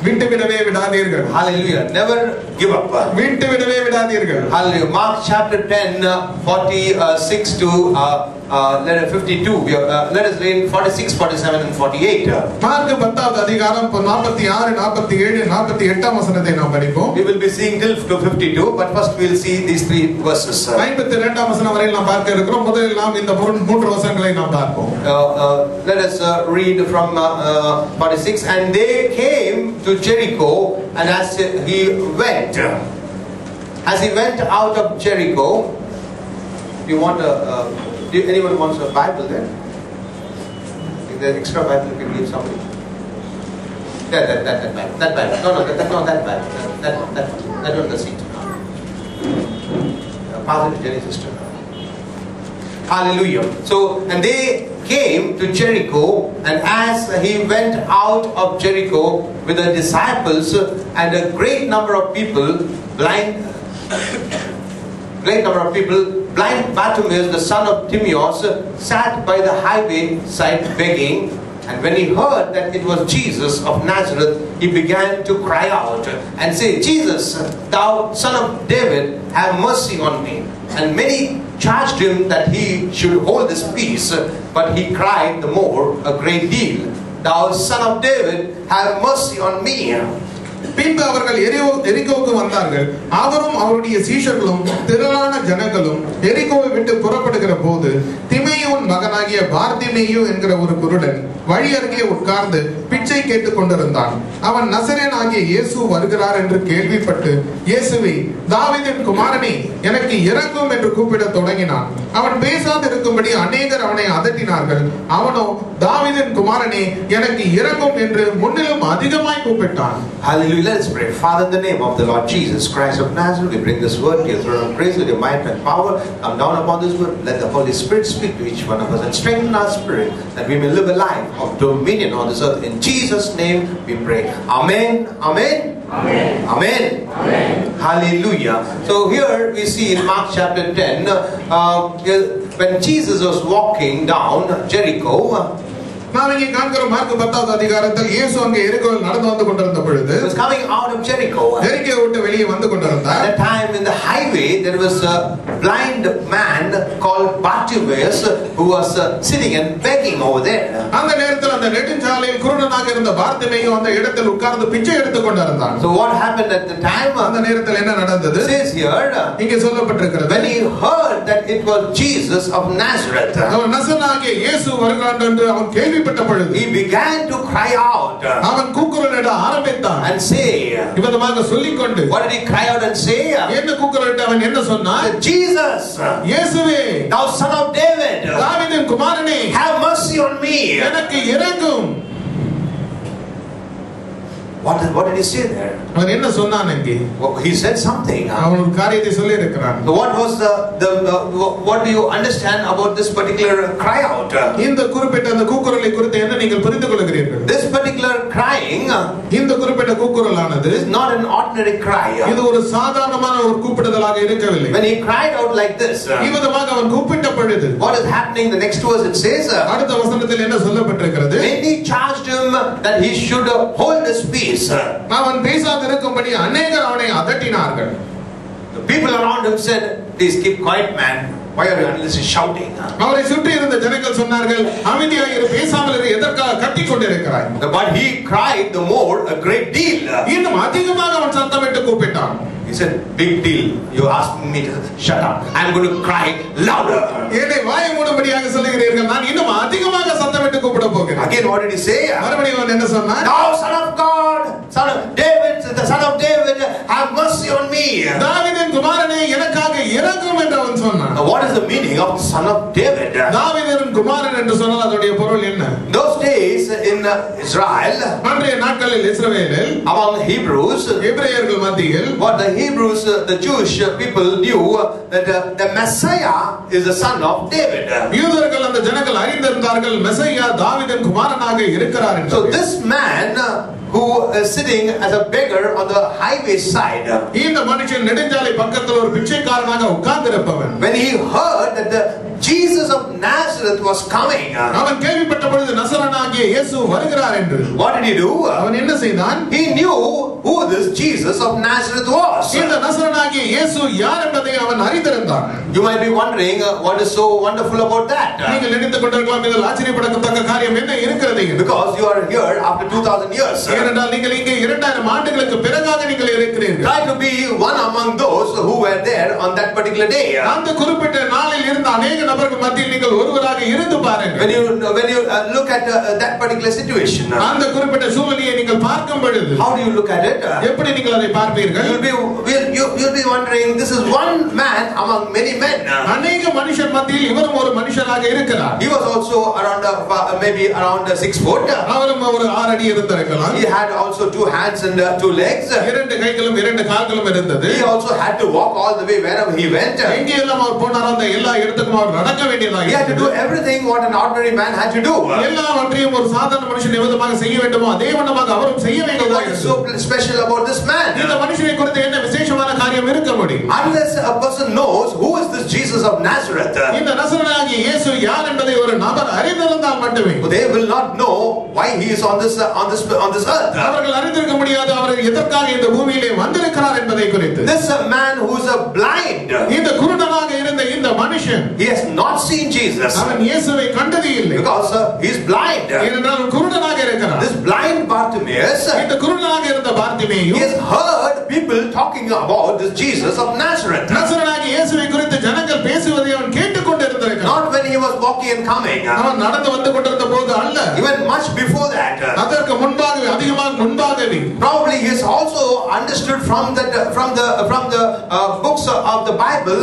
விட்டுவிடவே விடாதீர்கள். Hallelujah. Never give up. விட்டுவிடவே விடாதீர்கள். Hallelujah. Mark chapter 10, 46 to 52. Let us read 46, 47 and 48. Mark 10வது அதிகாரம் 46, 47, 48 வசனத்தை நாம் படிப்போம். We will be seeing till to 52, but first we will see these three verses. 52 வசனம் வரை நாம் பார்க்க இருக்கிறோம். முதலில் நாம் இந்த 3 வசனங்களை நாம் பார்ப்போம். Let us read from 46. And they came to Jericho, and as he went out of Jericho. You want anyone wants a Bible there? If there's extra Bible, you can give somebody. That Bible. That Bible. No, not that Bible. That on the seat. Pass it to Jenny's sister. Hallelujah. So, and they came to Jericho, and as he went out of Jericho with the disciples and a great number of people, blind Bartimaeus, the son of Timaeus, sat by the highway side begging. And when he heard that it was Jesus of Nazareth, he began to cry out and say, Jesus, thou son of David, have mercy on me. And many charged him that he should hold his peace, but he cried the more a great deal, thou son of David, have mercy on me. பின்பு அவர்கள் எரிகோவுக்கு வந்தார்கள். அவரும் அவருடைய சீஷர்களும் திரளான ஜனங்களும் எரிகோவை விட்டு புறப்படுகிற போது திமேயுவின் மகனாகிய பார்திமேயு என்கிற ஒரு குருடன் வழி அருகே உட்கார்ந்து பிச்சை கேட்டுக் கொண்டிருந்தான். அவன் நசரேன் ஆகிய இயேசு வருகிறார் என்று கேள்விப்பட்டு, இயேசுவே, தாவீதின் குமாரனே, எனக்கு இரங்கும் என்று கூப்பிட தொடங்கினான். அவன் பேசாதிருக்கும்படி அநேகர் அவனை அதட்டினார்கள். அவனோ, தாவீதின் குமாரனே, எனக்கு இரங்கும் என்று முன்னிலும் அதிகமாய் கூப்பிட்டான். Hallelujah. Let us pray. Father, in the name of the Lord Jesus Christ of Nazareth, we bring this word to your throne of grace with your might and power. Come down upon this word. Let the Holy Spirit speak to each one of us and strengthen our spirit that we may live a life of dominion on this earth. In Jesus' name we pray. Amen. Amen. Amen. Amen. Amen. Hallelujah. So here we see in Mark chapter 10, when Jesus was walking down Jericho, நாம் இங்கே காண்கிறோம் mark 10வது அதிகாரத்தில் இயேசு அங்கே எரிகோவில் நடந்து வந்து கொண்டிருந்த பொழுது, he was coming out of Jericho. எரிகோவை விட்டு வெளியே வந்து கொண்டிருந்தார். At that time in the highway there was a blind man called Bartimaeus who was sitting and begging over there. அந்த நேரத்தில் அந்த நெடுஞ்சாலையில் குருடனாக இருந்த பார்திமேயு அந்த இடத்தில் உட்கார்ந்து பிச்சை எடுத்துக் கொண்டிருந்தான். So what happened at the time? அந்த நேரத்தில் என்ன நடந்தது? It says here, இங்கே சொல்லப்பட்டிருக்கிறது, when he heard that it was Jesus of Nazareth, அவன் நசரேனாகிய இயேசு வருகிறார் என்று அவன் கேள்விப்பட்ட பொழுது, he began to cry out. அவன் கூக்குரலிட ஆரம்பித்தான் and say, இவ்விதமாக சொல்லிக்கொண்டு, what did he cry out and say? என்ன கூக்குரலிட்ட அவன் என்ன சொன்னான்? Jesus, இயேசுவே, thou son of David, தாவீதின் குமாரனே, have mercy on me. எனக்கு இரங்கும். What did he say there? அவன் என்ன சொன்னான் அங்கே? He said something. அவன் ஒரு காரியத்தை சொல்லி இருக்கிறான். What was what do you understand about this particular cry out? இந்த குறிப்பிட்ட அந்த கூக்குரலை குறித்து என்ன நீங்கள் புரிந்து கொள்கிறீர்கள்? This particular crying, இந்த குறிப்பிட்ட கூக்குரலானது is not an ordinary cry. இது ஒரு சாதாரணமான ஒரு கூப்பிடுதலாக இருக்கவில்லை. When he cried out like this, இவ்விதமாக அவன் கூப்பிட்ட பொழுது, what is happening? The next verse it says, அடுத்த வசனத்தில் என்ன சொல்லப்பட்டிருக்கிறது? many charged him that he should hold his peace. அவன் பேசாதிருக்கும்படி அநேகர் அவனை அதட்டினார்கள். The people around him said, please keep quiet, man. Why are you endlessly shouting? அவரை சுற்றி இருந்த ஜனங்கள் சொன்னார்கள், அமைதியாக இரு, பேசாமல் இரு, எதற்காக கத்திக் கொண்டிருக்கிறாய்? But he cried the more a great deal. இன்னும் அதிகமாக அவன் சத்தமிட்டு கூப்பிட்டான். He said, big deal. You asked me to shut up. I'm going to cry louder. என்னை வாயை மூடும்படியாக சொல்லுகிறீர்கள், நான் இன்னும் அதிகமாக சத்தமிட்டு கூப்பிட போகிறேன். Again, what did he say? மறுபடியும் அவன் என்ன சொன்னான்? Thou son of God, son of David, the son of David, have mercy on me. தாவீதின் குமாரனே, எனக்காக இரங்கும் என்று அவன் சொன்னான். Now, what is the meaning of son of David? தாவீதின் குமாரன் என்று சொன்னால் அதோடைய பொருள் என்ன? Those days in Israel, அன்றைய நாட்களில் இஸ்ரவேலில், among Hebrews, எபிரேயர்கள் மத்தியில், what the Hebrews, the Jewish people knew that the Messiah is the son of David. யூதர்கள் அந்த ஜனங்கள் அறிந்திருந்தார்கள், மெசியா தாவீதின் குமாரனாக இருக்கிறார் என்று. So this man who is sitting as a beggar on the highway side, இந்த மனுஷன் நெடுஞ்சாலை பக்கத்தில் ஒரு பிச்சைக்காரனாக உட்கார்ந்திருப்பவன், when he heard that Jesus of Nazareth was coming. அவன் கேள்விப்பட்ட பொழுது நசரேயனாகிய இயேசு வருகிறார் என்று. What did he do? அவன் என்ன செய்தான்? He knew who this Jesus of Nazareth was. இந்த நசரேயனாகிய இயேசு யார் என்பதை அவன் அறிந்திருந்தான். You might be wondering what is so wonderful about that. நீங்கள் நினைத்துக் கொண்டிருக்கலாம் இதில் ஆச்சரியப்படத்தக்க காரியம் என்ன இருக்கிறது? Because you are here after 2000 years. ஏனென்றால் நீங்கள் இங்கே 2000 ஆண்டுகளுக்கு பிறகாக நீங்கள் இருக்கிறீர்கள். Try to be one among those who were there on that particular day. அந்த குறிப்பிட்ட நாளில் இருந்த अनेक நபர்கள் மத்தியில் நீங்கள் ஒருவராக இருந்து பாருங்கள். When you look at that particular situation. அந்த குறிப்பிட்ட சூழ்நிலையை நீங்கள் பார்க்கும் பொழுது how do you look at it? எப்படி நீங்கள் அதை பார்ப்பீர்கள்? You'll be wondering, this is one man among many men. अनेक மனுஷர் மத்தியில் இவரும் ஒரு மனுஷனாக இருக்கிறார். He was also around maybe around 6 foot. அவரும் ஒரு 6 அடி இருந்திருக்கலாம். He had also 2 hands and 2 legs. இரண்டு கைகளும் இரண்டு கால்களும் இருந்தது. He also had to walk all the way wherever he went. எங்கே எல்லாம் அவர் போனாரோ அந்த எல்லா இடத்துக்கும் அவர் நடக்க வேண்டியதாக He had to do everything what an ordinary man had to do. எல்லாவற்றையும் ஒரு சாதாரண மனுஷன் எவ்விதமாக செய்ய வேண்டுமோ அதே வண்ணமாக அவரும் செய்ய வேண்டியதாக What is so special about this man? இந்த மனுஷனை குறித்து என்ன விசேஷமான காரியம் இருக்க முடியும்? Unless a person knows who is this Jesus of Nazareth, இந்த நசரேயனாகிய இயேசு யார் என்பதை ஒரு நபர் அறிந்திருந்தால் மட்டுமே they will not know why he is on this earth. அவர்கள் அறிந்திருக்க முடியாது அவர் எதற்காக இந்த பூமியிலே வந்திருக்கிறார் என்பதை குறித்து. This man who is blind, இந்த குருடனாக இருந்த இந்த மனுஷன், he has not seen Jesus. அவன் இயேசுவை கண்டதே இல்லை. Because he is blind. ஏனென்றால் குருடனாக இருக்கிறார். This blind Bartimaeus, இந்த குருடனாக இருந்த Bartimaeus, he has heard people talking about this Jesus of Nazareth. நசரேயனாகிய இயேசுவை குறித்து ஜனங்கள் பேசுவதை அவன் கேட்டுக்கொண்டிருந்திருக்கிறான். Not when he was walking and coming. அவன் நடந்து வந்து கொண்டிருந்த போது அல்ல. Even much before that. அதற்கு முன்பாகவே அதிகமாக முன்பாகவே. Probably he has also understood from the books of the Bible.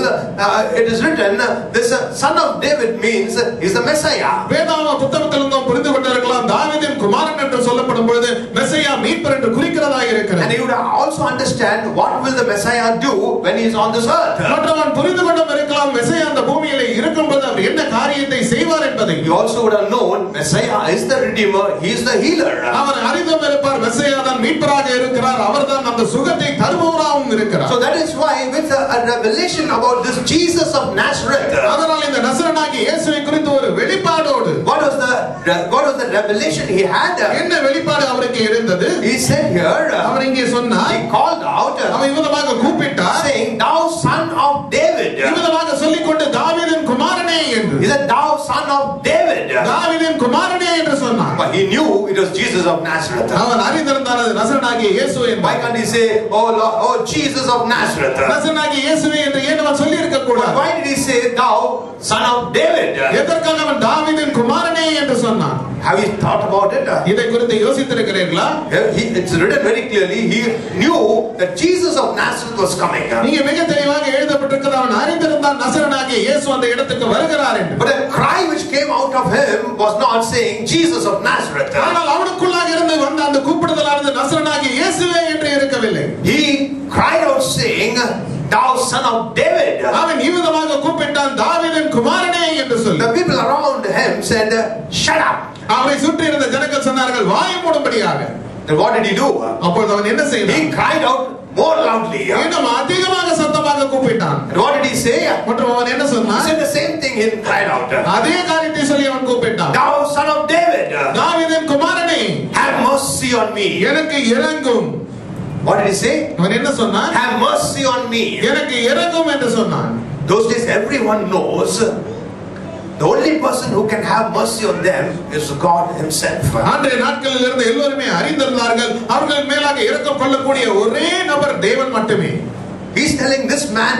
It is written, this son of David means is the Messiah. வேதாகம புத்தகத்திலிருந்து புரிந்து கொண்டிருக்கலாம் தாவீதின் குமாரன் என்று சொல்லப்படும் பொழுது மெசியா மீட்பர் என்று குறிக்கிறதாக இருக்கிறது. And he would also understand what will the Messiah do when he is on this earth. மற்றவன் புரிந்து கொண்டும் இருக்கலாம் மெசியா அந்த பூமியிலே இருக்கும்போது அவர் என்ன காரியத்தை செய்வார் என்பதை. He also would have known Messiah is the Redeemer, he is the healer. அவர் அறிந்தும் இருப்பார் மெசியா தான் மீட்பராக இருக்கிறார், அவர்தான் அந்த சுகத்தை தருபவராகவும் இருக்கிறார். So that is why with a revelation about this Jesus of Nazareth, அதனால் இந்த நசரேயனாகிய இயேசுவை குறித்து ஒரு வெளிப்பாடோடு what was the revelation he had? என்ன வெளிப்பாடு அவருக்கு இருந்தது? He said here, அவர் இங்கே சொன்னார், he called out, அவர் இவ்விதமாக கூப்பிட்டார், saying, thou son of David. இவ்விதமாக சொல்லிக்கொண்டு தாவீதின் குமாரனே என்று. He said, thou son of David. தாவீதின் குமாரனே என்று சொன்னார். But he knew it was Jesus of Nazareth. அவன் அறிந்திருந்தார் அது நசரேயனாகிய இயேசு என்பதை. Why can't he say, oh Lord, oh Jesus of Nazareth? நசரேயனாகிய இயேசுவே என்று ஏன் அவன் சொல்லி இருக்க கூடாது? Why did he say, thou son of David? எதற்காக அவன் தாவீதின் குமாரனே என்று சொன்னான்? Have you thought about it? இதை குறித்து யோசித்திருக்கிறீர்களா? It's written very clearly. He knew that Jesus of Nazareth was coming. நீங்க மிக தெளிவாக எழுதப்பட்டிருக்கிறது, அவன் அறிந்திருந்தான் நசரேயனாகிய இயேசு அந்த இடத்துக்கு வருகிறார் என்று. But a cry which came out of him was not saying Jesus of Nazareth. ஆனால் அவனுக்குள்ளாக இருந்து வந்த அந்த கூப்பிடுதலானது நசரேயனாகிய இயேசுவே என்று இருக்கவில்லை. He cried out saying, thou son of David. அவன் இவ்விதமாக கூப்பிட்டான், தாவீதின் குமாரனே என்று சொல்லி. The people around him said, shut up. அவரை சுற்றி இருந்த ஜனங்கள் சொன்னார்கள், வாயை மூடும்படியாக. And what did he do? அப்பொழுது அவன் என்ன செய்தான்? He cried out more loudly. இன்னும் அதிகமாக சத்தமாக கூப்பிட்டான். And what did he say? மற்றும் அவன் என்ன He சொன்னான்? said the same thing. He cried out, அதே காரியத்தை சொல்லி அவன் கூப்பிட்டான், thou son of David, தாவீதின் குமாரனே, have mercy on me. எனக்கு இரங்கும். What did he say? அவன் என்ன சொன்னான்? Have mercy on me. எனக்கு இரங்கும் என்று சொன்னான். Those days everyone knows the only person who can have mercy on them is God himself. அன்றைய நாட்களில் இருந்து எல்லோருமே அறிந்திருந்தார்கள், அவர்கள் மேலாக இரக்கம் கொள்ளக்கூடிய ஒரே நபர் தேவன் மட்டுமே. He's telling this man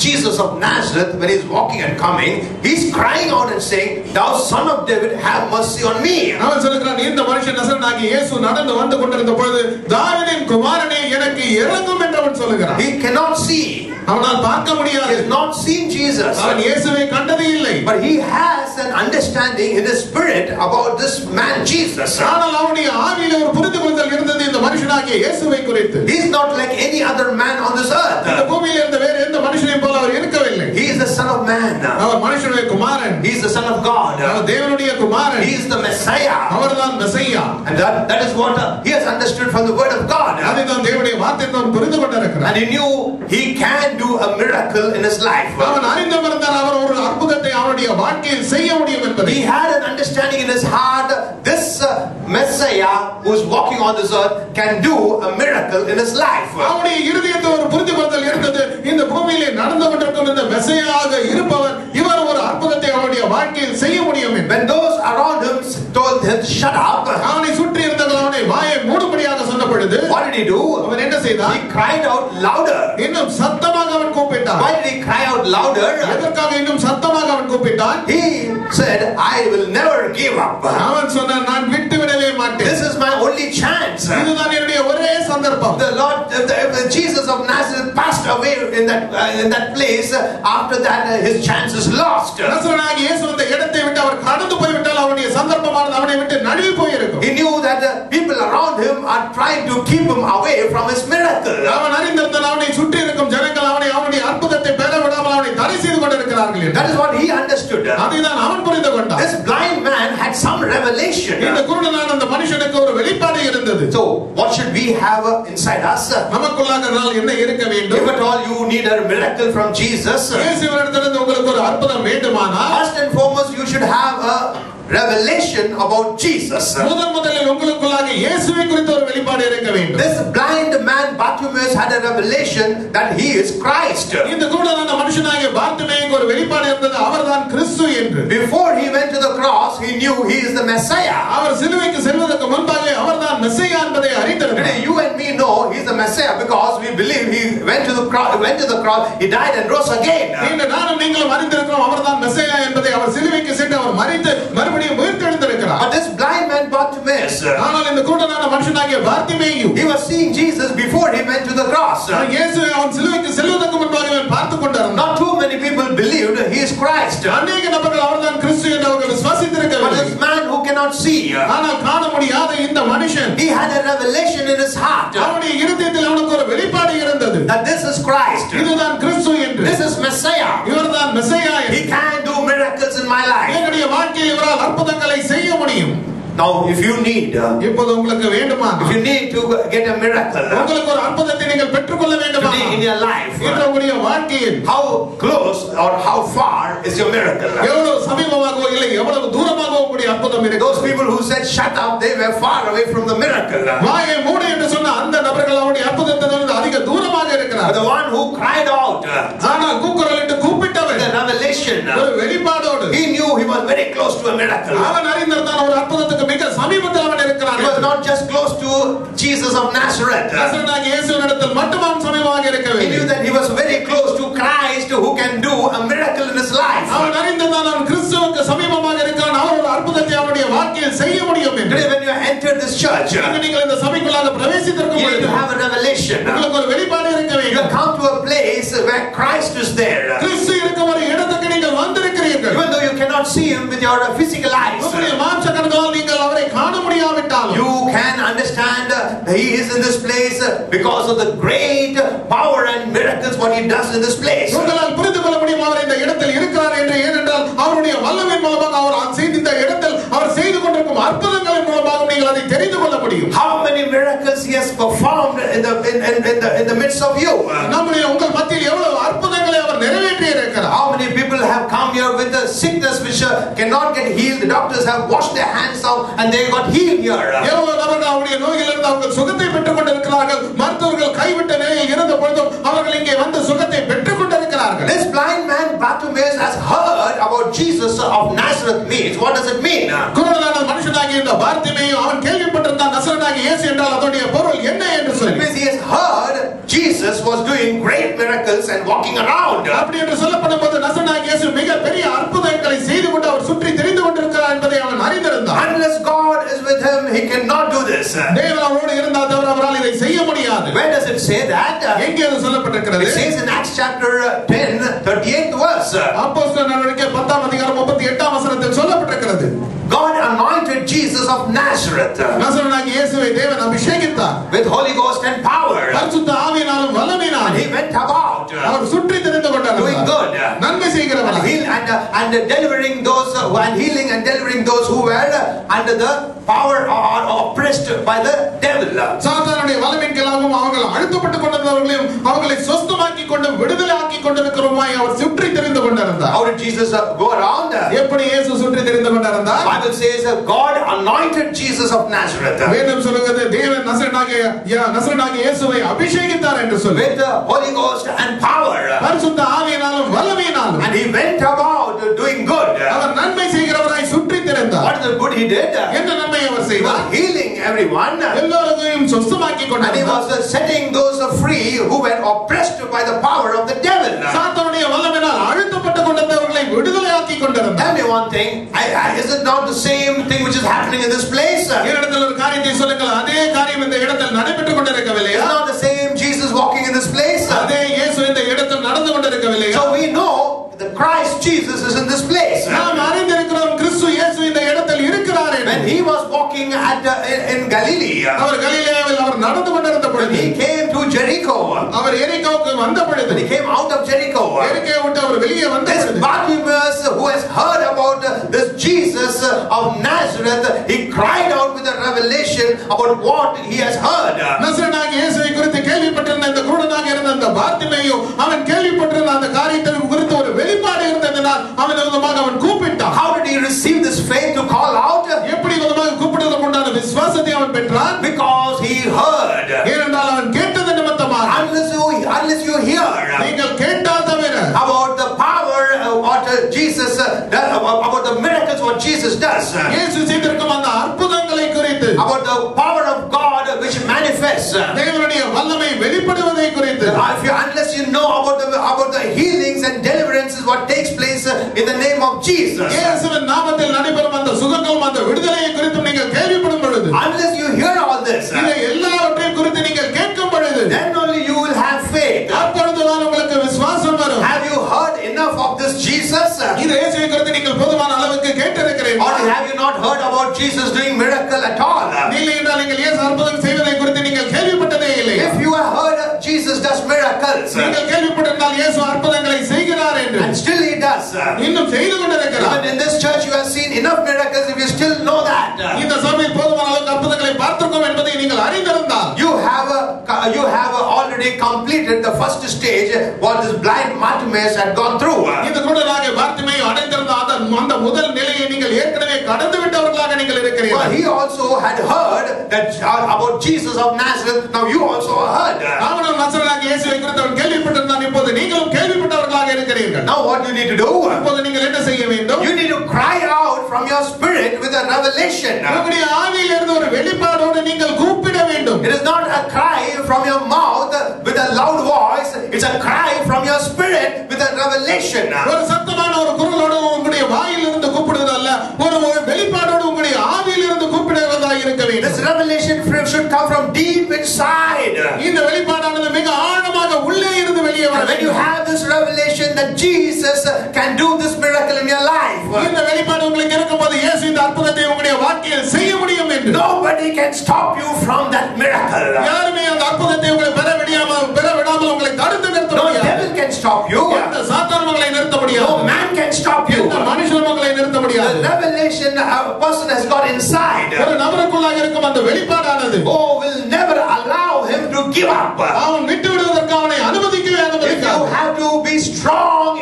Jesus of Nazareth, when he's walking and coming, he's crying out and saying, thou son of David, have mercy on me. அவன் சொல்கிறான், இந்த மனுஷன் நசரேயனாகிய இயேசு நடந்து வந்து கொண்டிருந்த பொழுது தாவீதின் குமாரனே எனக்கு இரங்கும் என்று அவன் சொல்கிறான். He cannot see. அவனால் பார்க்க He முடியாது. has not seen Jesus. அவன் இயேசுவை கண்டதே இல்லை. But he has an understanding in his spirit about this man Jesus. ஆனால் அவனுடைய ஆவியில ஒரு புரிந்து கொள்ளுதல் இருந்தது இந்த மனுஷனாகிய இயேசுவை குறித்து. He's not like any other man on this earth. இந்த பூமியில் இருந்த வேறு எந்த மனுஷனையும் போல அவர் இருக்கவில்லை. He is the son of man. அவர் மனுஷனுடைய குமாரன். He is the son of God. அவர் தேவனுடைய குமாரன். He is the Messiah. அவர்தான் மெசியா. And that is what he has understood from the word of God. அதுதான் தேவனுடைய மாத்திரம் புரிந்து கொண்டிருக்கிறார். And he knew he can do a miracle in his life. அவன் அறிந்திருந்தார் அவர் ஒரு அற்புதத்தை அவருடைய வாழ்க்கையில் செய்ய முடியும் என்பதை. He had an understanding in his heart, this Messiah who is walking on this earth can do a miracle in his life. அவருடைய இருதயத்தில் ஒரு புரிந்துகொள்ளுதல் இருந்தது, இந்த பூமியிலே நடந்து கொண்டிருக்கும் இந்த மெசியாவாக இருப்பவர் இவர் ஒரு அற்புதத்தை அவருடைய வாழ்க்கையில் செய்ய முடியும். When those around him told him shut up, அவனை சுற்றி இருந்தவர்கள் அவனை வாயை மூடும்படியாக சொன்ன பொழுது what did he do? அவன் என்ன செய்தான்? He cried out louder. இன்னும் சத்தமாக அவன் கூப்பிட்டான். Why did he cry out louder? எதற்காக இன்னும் சத்தமாக அவன் கூப்பிட்டான்? He said, I will never give up. அவன் சொன்னான், நான் விட்டு விடவே மாட்டேன். This is my only chance. இதுதான் என்னுடைய ஒரே சந்தர்ப்பம். The Lord, the Jesus of Nazareth passed away in that place. After that, his chance is lost. நசரேயனாகிய இயேசு அந்த இடத்தை விட்டு அவர் கடந்து போய்விட்டால் அவருடைய சந்தர்ப்பமானது அவனை விட்டு நழுவி போயிருக்கும். He knew that the people around him are trying to keep him away from his miracle. அவன் அறிந்திருந்தான் அவனை சுற்றி இருக்கும் ஜனங்கள் அவனுடைய அற்புதத்தை பெற விடாமல் அவனை தடை செய்து கொண்டிருக்கிறார்கள். That is what he understood. அதுதான் அவன் புரிந்து கொண்டான். This blind man had some revelation. இந்த குருடனான அந்த மனுஷனுக்கு ஒரு வெளிப்பாடு இருந்தது. So what should we have inside us? நமக்குள்ளாக என்ன இருக்க வேண்டும்? If at all you need a miracle from Jesus, இயேசுவிடமிருந்து உங்களுக்கு ஒரு அற்புதம் வேண்டுமானால் first and foremost you should have a revelation about Jesus. முதலில் உங்களுக்குள்ளாக இயேசுவை குறித்த ஒரு வெளிப்பாடு இருக்க வேண்டும். This blind man Bartimaeus had a revelation that he is Christ. இந்த குருடனான மனுஷனாகிய பார்த்திமேயுக்கு ஒரு வெளிப்பாடு இருந்தது, அவர்தான் கிறிஸ்து என்று. Before he went to the cross, he knew he is the Messiah. அவர் சிலுவைக்கு செல்வதற்கு முன்பாக அவர்தான் மெசியா என்பதை அறிந்திருந்தார். You and me know he is the Messiah because we believe he went to the cross, he died and rose again. இந்த நானும் நீங்களும் அறிந்திருக்கிறோம் அவர்தான் மெசியா என்பதை. அவர் சிலுவைக்கு சென்று அவர் மரித்து மறுபடியும் உயிர்த்தெழுந்திருக்கிறார். But this blind man Bartimaeus, ஆனால் இந்த குருடனான மனுஷனாகிய Bartimaeus, he was seeing Jesus before he went to the cross. இயேசுவை அவன் சிலுவைக்கு செல்வதற்கு முன்பாக அவன் பார்த்துக் கொண்டிருந்தான். Not too many people believed he is Christ. அநேக நபர்கள் அவர்தான் கிறிஸ்து என்று அவர்கள் விசுவாசித்திருக்கவில்லை. But this man who cannot see, ஆனால் காண முடியாத இந்த மனுஷன், he had a revelation in his heart. அவனுடைய இருதயத்தில் அவனுக்கு ஒரு வெளிப்பாடு இருந்தது, that this is Christ. இதுதான் கிறிஸ்து என்று. This is Messiah. இவர்தான் மெசியா. He can do miracles in my life. என்னுடைய வாழ்க்கையில் இவரால் அற்புதங்களை செய்ய முடியும். Now if you need, இப்போது உங்களுக்கு வேண்டுமா, if you need to get a miracle, உங்களுக்கு ஒரு அற்புதத்தை நீங்கள் பெற்றுக்கொள்ள வேண்டுமா in your life, உங்களுடைய வாழ்க்கையில் how close or how far is your miracle? எவ்வளவு சமீபமாகவோ இல்லை எவ்வளவு தூரமாகவோ கூடிய அற்புதம் இருக்கு. Those people who said shut up, they were far away from the miracle. வாயை மூடு என்று சொன்ன அந்த நபர்கள் அவருடைய அற்புதத்திலிருந்து அதிக தூரமாக இருக்கிறார். The one who cried out, ஆனால் கூக்குரலிட்டு கூப்பிட்டவர், the revelation, ஒரு வெளிப்பாடோடு, he knew he was very close to a miracle. அவன் அறிந்திருந்தான் ஒரு அற்புதத்துக்கு மிக சமீபத்தில் அவன் இருக்கிறான். He was not just close to Jesus of Nazareth. நசரேயனாகிய இயேசுவினிடத்தில் மட்டும் அவன் சமீபமாக He இருக்கவில்லை. knew that he was very close to Christ who can do a miracle in his life. அவன் அறிந்திருந்தான் அவன் கிறிஸ்துவுக்கு சமீபமாக இருக்கிறான், அவர் ஒரு அற்புதத்தை அவருடைய வாழ்க்கையில் செய்ய முடியும் என்று. Today when you enter this church, நீங்கள் இந்த சபைக்குள்ளாக பிரவேசித்திருக்கும் you need பொழுது to have a revelation. உங்களுக்கு ஒரு வெளிப்பாடு இருக்க You வேண்டும். come to a place where Christ is there. கிறிஸ்து இருக்கும் ஒரு இடத்துக்கு நீங்கள் வந்திருக்கிறீர்கள். Even though you cannot see him with your physical eyes, உங்களுடைய மாம்ச கண்களால் நீங்கள் அவரை காண முடியாவிட்டாலும் you can understand he is in this place because of the great power and miracles what he does in this place. உங்களால் புரிந்து கொள்ள முடியும் அவர் இந்த இடத்தில் இருக்கிறார் என்று. ஏனென்றால் அவருடைய வல்லமை மூலமாக அவர் செய்த இந்த இடத்தில் அவர் செய்து கொண்டிருக்கும் அற்புதங்களின் மூலமாக நீங்கள் அதை தெரிந்து கொள்ள முடியும். How many miracles he has performed in the midst of you? நம்முடைய உங்கள் மத்தியில் எவ்வளவு அற்புதங்களை அவர் நிறைவேற்றி இருக்கிறார். How many people have come here with a sickness which cannot get healed? The doctors have washed their hands out and they got healed here. எவ்வளவு நபர்கள் அவருடைய நோயிலிருந்து அவர்கள் சுகத்தை பெற்றுக் கொண்டிருக்கிறார்கள். மருத்துவர்கள் கைவிட்ட நிலையில் இருந்த பொழுதும் அவர்கள் இங்கே வந்து சுகத்தை பெற்றுக் கொண்டிருக்கிறார்கள். This blind man Bartimaeus has heard about Jesus of Nazareth means. What does it mean? குருடனான மனுஷனாகிய இந்த பார்த்திமேயு அவன் கேள்விப்பட்டிருந்தான் நசரேயனாகிய இயேசு என்றால் அதனுடைய பொருள் என்ன என்று சொல்லி. It means he has heard Jesus was doing great miracles and walking around. அப்படி என்று சொல்லப்படும் போது நசரேயனாகிய இயேசு மிக பெரிய அற்புதங்களை செய்து கொண்டு அவர் சுற்றி திரிந்து கொண்டிருக்கிறார் என்பதை அவன் அறிந்திருந்தான். Unless God is with him, he cannot do this. தேவன் அவரோடு இருந்தால் தவிர அவரால் இதை செய்ய முடியாது. Where does it say that? எங்கே அது சொல்லப்பட்டிருக்கிறது? It says in Acts chapter 10, 38th verse. அப்போஸ்தலர் நடவடிக்கை 10ஆம் அதிகாரம் 38ஆம் வசனத்தில் சொல்லப்பட்டிருக்கிறது. God anointed Jesus of Nazareth நசரேயனாகிய இயேசுவை தேவன் அபிஷேகித்தார் with Holy Ghost and power. பரிசுத்த ஆவியினாலும் வல்லமையினாலும் He went about அவர் சுற்றி திரிந்து கொண்டார், doing good, நன்மை செய்கிறவர், and delivering those and healing and delivering those who were under the power or oppressed by the devil. சாத்தானுடைய வல்லமைக்கெல்லாம் அவர்கள் அழுத்தப்பட்டு அழுத்தப்பட்டுக் கொண்டிருந்தவர்களையும் அவர்களை சொஸ்தமாக்கி கொண்டு விடுதலை ஆக்கி கொண்டிருக்கிறோமாய் அவர் சுற்றி தெரிந்து கொண்டிருந்தார். How did Jesus go around? எப்படி இயேசு சுற்றி தெரிந்து கொண்டிருந்தார்? Bible says God anointed Jesus of Nazareth. வேதம் சொல்லுகிறது தேவன் நசரேனாகிய இயேசுவை அபிஷேகித்தார் என்று சொல்லி. With the Holy Ghost and power. பரிசுத்த ஆவியினாலும் வல்லமையினாலும். And he went about doing good. அவர் நன்மை செய்கிறவராய் சுற்றி திரிந்தார். What is the good he did? என்ன நன்மை அவர் செய்தார்? Healing everyone. எல்லோரையும் சொஸ்தமாக்கி கொண்டார். And he was setting those free who were oppressed by the power of the devil. சாத்தானுடைய வல்லமையினால் அழுத்தப்பட்டுக் கொண்டிருந்தவர்களை விடுதலையாக்கி கொண்டிருந்தார். Tell me one thing, is it not the same thing which is happening in this place? இடத்தில் ஒரு காரியத்தை சொல்லுங்கள். அதே காரியம் இந்த இடத்தில் நடைபெற்றுக் கொண்டிருக்கவில்லையா? It's not the same Jesus walking in this place. அதே இயேசு இந்த இடத்தில் நடந்து கொண்டிருக்கவில்லையா? So we know the Christ Jesus is in this place. நாம் அறிந்திருக்கிறோம் கிறிஸ்து இயேசு இந்த இடத்தில் இருக்கிறார் என்று. When he was walking in Galilee, அவர் கலிலேயாவில் அவர் நடந்து கொண்டிருந்த பொழுது, he came to Jericho. அவர் எரிகோவுக்கு வந்த பொழுது, he came out of Jericho. எரிகோவை விட்டு அவர் வெளியே வந்த பொழுது, Bartimaeus, who has heard about this Jesus of Nazareth, he cried out with a revelation about what he has heard. நசரேனாகிய இயேசுவை குறித்து கேள்விப்பட்டிருந்த இந்த குருடனாக இருந்த அந்த பார்த்திமேயு, அவன் கேள்விப்பட்டிருந்த அந்த காரியத்தை குறித்து ஒரு வெளிப்பாடு இருந்ததினால் அவன் விதமாக அவன் கூப்பிட்டான். How did he receive this faith to call out? எப்படி விதமாக கூப்பிடுவதற்கு உண்டான விசுவாசத்தை அவன் பெற்றான்? Because he heard. ஏனென்றால் அவன் கேட்டது நிமித்தமாக. Unless you hear நீங்கள் கேட்டால் தவிர about the power what Jesus does, about the miracles what Jesus does, இயேசு செய்திருக்கும் அந்த அற்புதங்களை குறித்து, about the power of God which manifests, தேவனுடைய வல்லமை வெளிப்படுவதை குறித்து, unless you know about the healings and deliverances what takes place in the name of Jesus, இயேசுவின் நாமத்தில் நடைபெறும் அந்த சுகங்களும் அந்த விடுதலையை குறித்து நீங்கள் கேள்விப்படும் பொழுது, unless you hear all this, இதை எல்லாவற்றையும் குறித்து நீங்கள் கேட்கும் பொழுது, then only you will have faith. அப்பொழுதுதான் உங்களுக்கு விசுவாசம் வரும். Have you heard enough of this Jesus? இந்த இயேசுவை குறித்து நீங்கள் போதுமான அளவுக்கு கேட்டிருக்கிறீர்களா? Or have you not heard about Jesus doing miracle at all? இல்லை என்றால் நீங்கள் இயேசு அற்புதம் செய்வதை குறித்து நீங்கள் கேள்விப்பட்டதே இல்லை. If you have heard Jesus does miracles, நீங்கள் கேள்விப்பட்டிருந்தால் இயேசு அற்புதங்களை செய்கிறார் என்று, and still he does, இன்னும் செய்து கொண்டிருக்கிறார். even in this church you have seen enough miracles. If you still know that, இந்த சபையில் போதுமான அளவுக்கு அற்புதங்களை பார்த்திருக்கோம் என்பதை நீங்கள் அறிந்திருந்தால், you have already completed the first stage what this blind Bartimaeus had gone through. இந்த குருடனாகிய பார்த்திமேயு அடைந்திருந்த அந்த முதல் நிலையை நீங்கள் ஏற்கனவே கடந்து விட்டவர்களாக நீங்கள் இருக்கிறீர்கள். But he also had heard that about Jesus of Nazareth. Now you also heard. அவனும் நசரேனாகிய இயேசுவை குறித்து அவன் கேள்விப்பட்டிருந்தான். இப்போது நீங்களும் கேள்விப்பட்டவர்களாக இருக்கிறீர்கள். Now what you need to do? இப்போது நீங்கள் என்ன செய்ய வேண்டும்? You need to cry out from your spirit with a revelation. உங்களுடைய ஆவியில் இருந்து ஒரு வெளிப்பாடோடு நீங்கள் கூப்பிட வேண்டும். It is not a cry from your mouth with a loud voice. It's a cry from your spirit with a revelation. ஒரு சத்தமான ஒரு குரலோடு உங்களுடைய வாயில் இருந்து கூப்பிடுவது அல்ல, ஒரு வெளிப்பாடோடு உங்களுடைய ஆவியில் இருந்து கூப்பிடுவதாக இருக்க வேண்டும். This revelation should come from deep inside. இந்த வெளிப்பாடானது மிக ஆழமாக உள்ளே இருந்து வெளியே வர வேண்டும். When you have this revelation that Jesus can do this miracle in your life, இந்த வெளிப்பாடு உங்களுக்கு இருக்கும்போது இயேசு இந்த அற்புதத்தை உங்களுடைய வாழ்க்கையில் செய்ய முடியும் என்று, nobody can stop you from that miracle. யாருமே அந்த அற்புதத்தை உங்களை பெற விடாமல் உங்களை தடுத்து நிறுத்த முடியாது. No devil can stop you. எந்த சாத்தான் உங்களை நிறுத்த முடியாது. No man can stop you. எந்த மனுஷனும் உங்களை நிறுத்த முடியாது. The revelation a person has got inside, ஒரு நபருக்குள்ளாக இருக்கும் அந்த வெளிப்பாடானது, will never allow him to give up. அவன் விட்டு விடுவதற்கு அவனை அனுமதிக்கவே அனுமதிக்காது. You have to be strong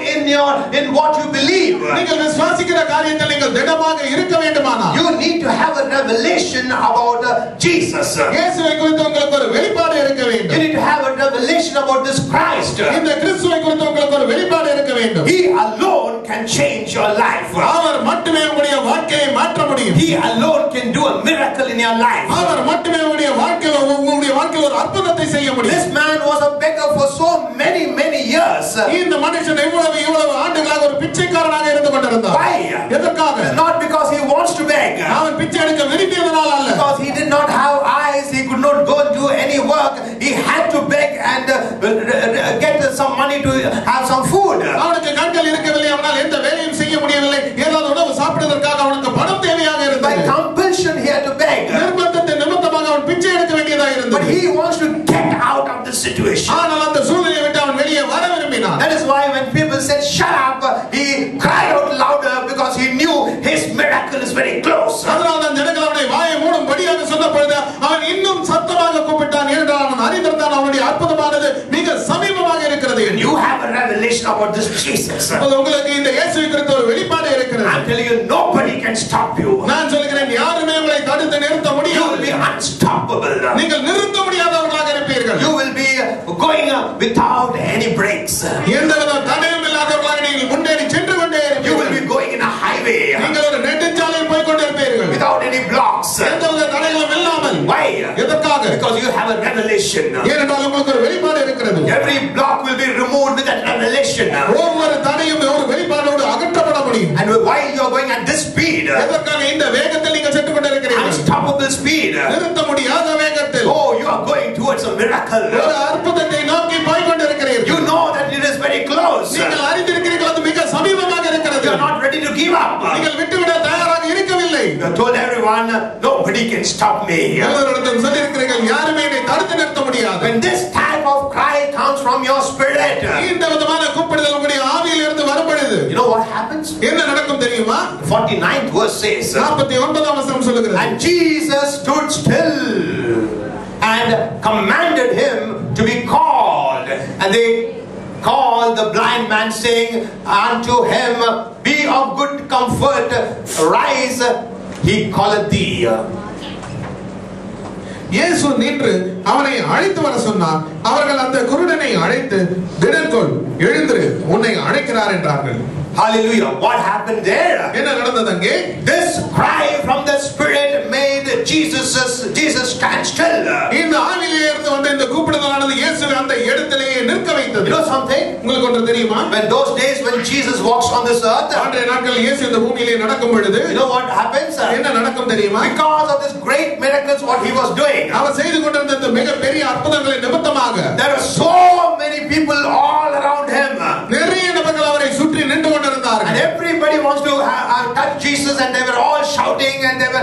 in what you believe. நீங்கள் விசுவாசிக்கிற காரியத்தில் நீங்கள் திடமாக இருக்க வேண்டுமானால், You need to have a revelation about Jesus. இயேசுவை குறித்து உங்களுக்கு ஒரு வெளிப்பாடு இருக்க You வேண்டும். need to have a revelation about this Christ. இந்த கிறிஸ்துவை குறித்து உங்களுக்கு ஒரு வெளிப்பாடு இருக்க வேண்டும். He alone can change your life. அவர் மட்டுமே உங்களுடைய வாழ்க்கையை மாற்ற முடியும். He alone can do a miracle in your life. அவர் மட்டுமே உங்களுடைய வாழ்க்கையில் ஒரு அற்புதத்தை செய்ய முடியும். This man was a beggar for so many years. இந்த மனுஷன் இவ்வளவு ஆண்டுகளாக ஒரு பிச்சைக்காரனாக இருந்து கொண்டிருந்தார். Why? எதற்காக? Not because he wants to beg. அவன் பிச்சை எடுக்க விரும்பியதனால் அல்ல. Because he did not have eyes, he could not go and do any work. He had to beg and get some money to have some food. அவனுக்கு கண்கள் இருக்கவில்லை, அவனால் எந்த வேலையும் செய்ய முடியவில்லை. ஏதாவது உணவு சாப்பிடுவதற்காக அவனுக்கு பணம் தேவையாக இருந்தது. By compulsion he had to beg. நிர்பந்தத்தின் நிமித்தமாக அவன் பிச்சை எடுக்க வேண்டியதாக இருந்தது. But he wants to get out of this situation. ஆனால் அந்த சூழ்நிலையை விட்டு அவன் வெளியே வர விரும்பினான். That is why when people said shut up, he cried out louder because he knew his miracle is very close. அதனால் அந்த ஜனங்கள் அவனை வாயை மூடும்படியாக சொன்ன பொழுது அவன் இன்னும் சத்தமாக கூப்பிட்டான். ஏனென்றால் அவன் அறிந்திருந்தான் அவனுடைய தேவனுடைய அற்புதமானது மிக சமீபமாக இருக்கிறது. And you have a revelation about this Jesus. உங்களுக்கு இந்த இயேசுவை குறித்த ஒரு வெளிப்பாடு இருக்கிறது. I'm telling you, nobody can stop you. நான் சொல்கிறேன், யாருமே உங்களை தடுத்து நிறுத்த You முடியாது. will be unstoppable. நீங்கள் நிறுத்த முடியாதவர்களாக இருப்பீர்கள். You will be going without any brakes. எந்தவித தடையும் இல்லாதவர்களாக நீங்கள் முன்னேறி சென்று கொண்டே You will இருப்பீர்கள். be going in a highway நீங்கள் ஒரு நெடுஞ்சாலையில் போய் கொண்டிருப்பீர்கள். without any blocks. எந்தவித தடைகளும் இல்லாமல். Why? எதற்காக? Because you have a revelation. ஏனென்றால் உங்களுக்கு ஒரு வெளிப்பாடு இருக்கிறது. Every block will be removed with that revelation. ஒவ்வொரு தடையும் ஒரு வெளிப்பாடோடு அகற்றப்பட முடியும். And while you are going at this speed, எதற்காக இந்த வேகத்தில் நீங்கள் சென்று கொண்டிருக்கிறீர்கள்? unstoppable speed. நிறுத்த முடியாத வேகத்தில். Oh, you are going towards a miracle. ஒரு அற்புதத்தை நோக்கி போய் கொண்டிருக்கிறீர்கள். You know that it is very close. நீங்கள் அறிந்திருக்கிறீர்கள், அது மிக சமீபமாக இருக்கிறது. You are not ready to give up. நீங்கள் விட்டுவிட தயாராக இருக்கவில்லை. You have told everyone, nobody can stop me. எல்லாரிடமும் சொல்லியிருக்கிறீர்கள், யாருமே என்னை தடுத்து நிறுத்த முடியாது. When this type of cry comes from your spirit, இந்த விதமான கூப்பிடுதல் உங்களுடைய ஆவியில் இருந்து வரும்பொழுது you know what happens? என்ன நடக்கும் தெரியுமா? 49th verse says, 49ஆம் வசனம் சொல்லுகிறது. and Jesus stood still and commanded him to be called, and they called the blind man, saying unto him, be of good comfort, rise, he calleth thee. இயேசு நின்று அவனை அழைத்து வர சொன்னார். அவர்கள் அந்த குருடனை அழைத்து, திடன்கொள், எழுந்திரு, உன்னை அழைக்கிறார் என்றார்கள். Hallelujah. What happened there? என்ன நடந்தது அங்கே? This cry from the Spirit made Jesus stand still. இந்த ஆவியிலே இருந்து வந்த இந்த கூப்பிடுதலானது இயேசுவை அந்த இடத்திலேயே நிற்க வைத்தது. You know something? உங்களுக்கு ஒன்று தெரியுமா? When those days when Jesus walks on this earth, அன்றைய நாட்கள் இயேசு இந்த பூமியிலே நடக்கும் பொழுது you know what happens? என்ன நடக்கும் தெரியுமா? Because of this great miracles what he was doing, அவர் செய்து கொண்டிருந்த இந்த மிகப்பெரிய அற்புதங்களின் நிமித்தமாக there were so many people all around him. நிறைய நபர்கள் அவரை சுற்றி நின்று And கொண்டிருந்தார்கள். everybody wants to touch Jesus, and they were all shouting, and they were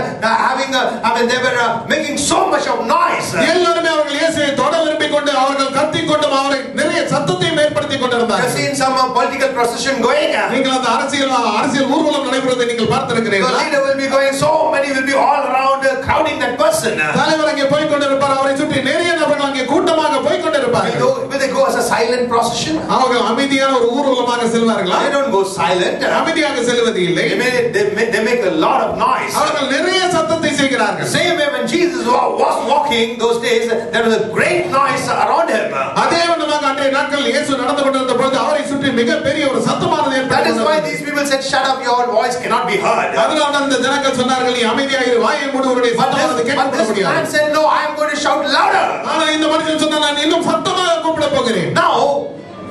they were making so much of noise. எல்லாரும் அவர்கள் இயேசுவை தொட விரும்பிக் கொண்டு அவர்கள் கத்திக் கொண்டும் அவரை நிறைய சத்தத்தையும் ஏற்படுத்திக் You have கொண்டிருந்தார்கள். seen some political procession going. நீங்கள் அந்த அரசியல் ஊர்வலம் நடைபெறுவதை நீங்கள் The பார்த்திருக்கிறீர்களா? leader will be going, so many will be all around crowding that person. தலைவர் அங்கே போய் கொண்டிருப்பார், அவரை சுற்றி நிறைய நபர்கள் அங்கே கூட்டமாக போய் கொண்டிருப்பார்கள். Will they go as a silent procession? அவர்கள் அமைதியான ஒரு ஊர்வலமாக செல்வார்களா? They don't go silent. அமைதியாக செல்வது இல்லை. They make a lot of noise. அவர்கள் நிறைய சத்தத்தை செய்கிறார்கள். Same way when Jesus was walking those days, there was a great noise around him. அதே விதமாக அன்றைய நாட்கள் இயேசு நடந்து கொண்டிருந்த பொழுது அவரை சுற்றி மிகப்பெரிய ஒரு சத்தமானது That is why ஏற்பட்டது. these people said, shut up, your voice cannot be heard. அதனால தான் இந்த ஜனங்கள் சொன்னார்கள், நீ அமைதியாக இரு, வாயை மூடு, உன்னுடைய சத்தமானது But கேட்கப்பட this man முடியாது. said, no, I am going to shout louder. ஆனா இந்த மனுஷன் சொன்னான், நான் இன்னும் சத்தமாக கூப்பிட போகிறேன். Now,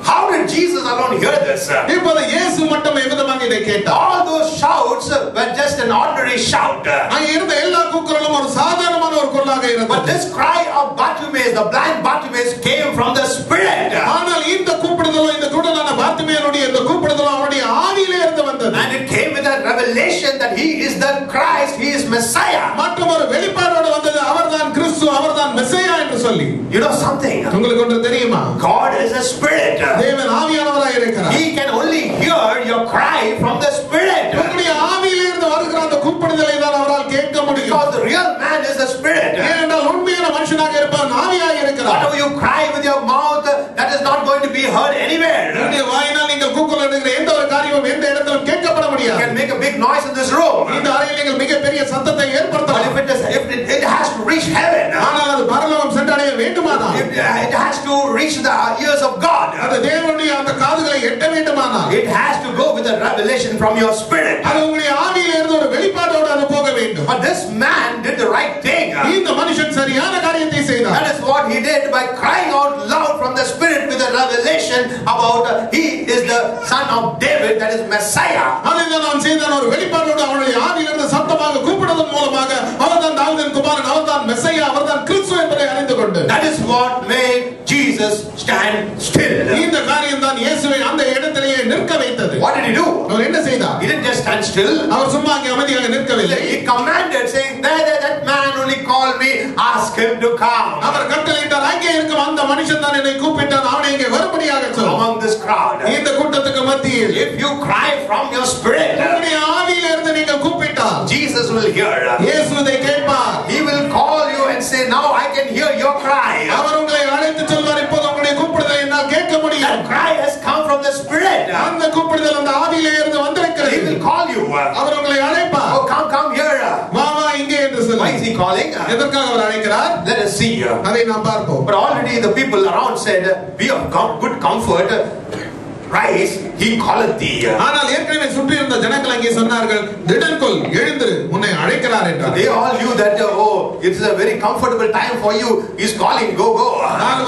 how did Jesus alone hear this? இப்போது இயேசு மட்டும் எவ்விதமாக இதை கேட்டார்? All those shouts were just an ordinary shout. அங்கே இருந்த எல்லா கூக்குரலும் ஒரு சாதாரணமான ஒரு குரலாக But இருந்தது. this cry of Bartimaeus, the blind Bartimaeus, came from the Spirit. ஆனால் இந்த கூப்பிடுதலும் இந்த குருடனான பார்த்திமேயனுடைய இந்த கூப்பிடுதலும் அவருடைய ஆவியிலே இருந்து வந்தது. And it came with a revelation that he is the Christ, he is Messiah. மற்றும் ஒரு வெளிப்பாடோடு வந்தது, அவர்தான் கிறிஸ்து, அவர்தான் மெசியா என்று சொல்லி. You know something? உங்களுக்கு ஒன்று தெரியுமா? God is a spirit. தேவன் ஆவியானவராய் இருக்கிறார். He can only hear your cry from the Spirit. உங்களுடைய ஆவியிலே இருந்து வருகிற அந்த கூப்பிடுதலை தான் அவரால் கேட்க முடியும். Because the real man is the Spirit. ஏனென்றால் உண்மையான மனுஷனாக இருப்பவன் ஆவியாய் இருக்கிறார். Whatever you cry with your mouth, that is not going to be heard anywhere. உங்களுடைய வாயினால் நீங்கள் கூக்குரலிடுகிற எந்த ஒரு காரியமும் எந்த இடத்திலும் கேட்கப்பட You முடியாது. can make a big noise in this room, இந்த அறையில் நீங்கள் மிகப்பெரிய சத்தத்தை but ஏற்படுத்தலாம். if it has to reach heaven, ஆனால் அது பரலோகம் சென்றடைய வேண்டுமானால், it has to reach the ears of God. அது தேவனுடைய அந்த காதுகளை எட்ட வேண்டுமானால், It has to go with a revelation from your spirit. அது உங்களுடைய ஆவியிலே இருந்து ஒரு வெளிப்பாடோடு அது போக வேண்டும். But this man did the right thing. இந்த மனுஷன் சரியான காரியத்தை செய்தார். That is what he did by crying out loud from the Spirit with a revelation about he is the son of David, that is Messiah. அதுதான் நான் செய்தான், ஒரு வெளிப்பாடோடு அவனுடைய ஆவியிலிருந்து சத்தமாக கூப்பிடுவதன் மூலமாக அவர்தான் தாவீதின் குமாரன், அவர்தான் மெசியா, அவர்தான் கிறிஸ்து என்பதை அறிந்து கொண்டு, That is what made Jesus stand still. இந்த காரியம் தான் இயேசுவை அந்த இடத்திலேயே நிற்க வைத்தது. What did he do? அவர் என்ன செய்தார்? He didn't just stand still. அவர் சும்மா அங்கே அமைதியாக நிற்கவில்லை. He commanded, saying, that man only called me, ask him to come. அவர் கட்டளையிட்டார், அங்கே இருக்கும் அந்த மனுஷன் தான் என்னை கூப்பிட்டான், அவனை இங்கே வரும்படியாக சொல். Among this crowd, இந்த கூட்டத்துக்கு மத்தியில் if you cry from your spirit, உங்களுடைய ஆவியிலிருந்து நீங்கள் கூப்பிட்டால் Jesus will hear. இயேசு இதை கேட்பார். He will call you and say, now I can hear your cry. அவர் உங்களை அழைத்து சொல்வார், calling? எதற்காக அவர் அழைக்கிறார்? Let us see. அதை நாம் பார்ப்போம். But already the people around said, be of good comfort. Rise, he calleth thee. ஆனால் ஏற்கனவே சுற்றி இருந்த ஜனங்கள் அங்கே சொன்னார்கள், திடன்கொள், எழுந்திரு, உன்னை அழைக்கிறார் என்றார். They all knew that it's a very comfortable time for you. He's calling, go.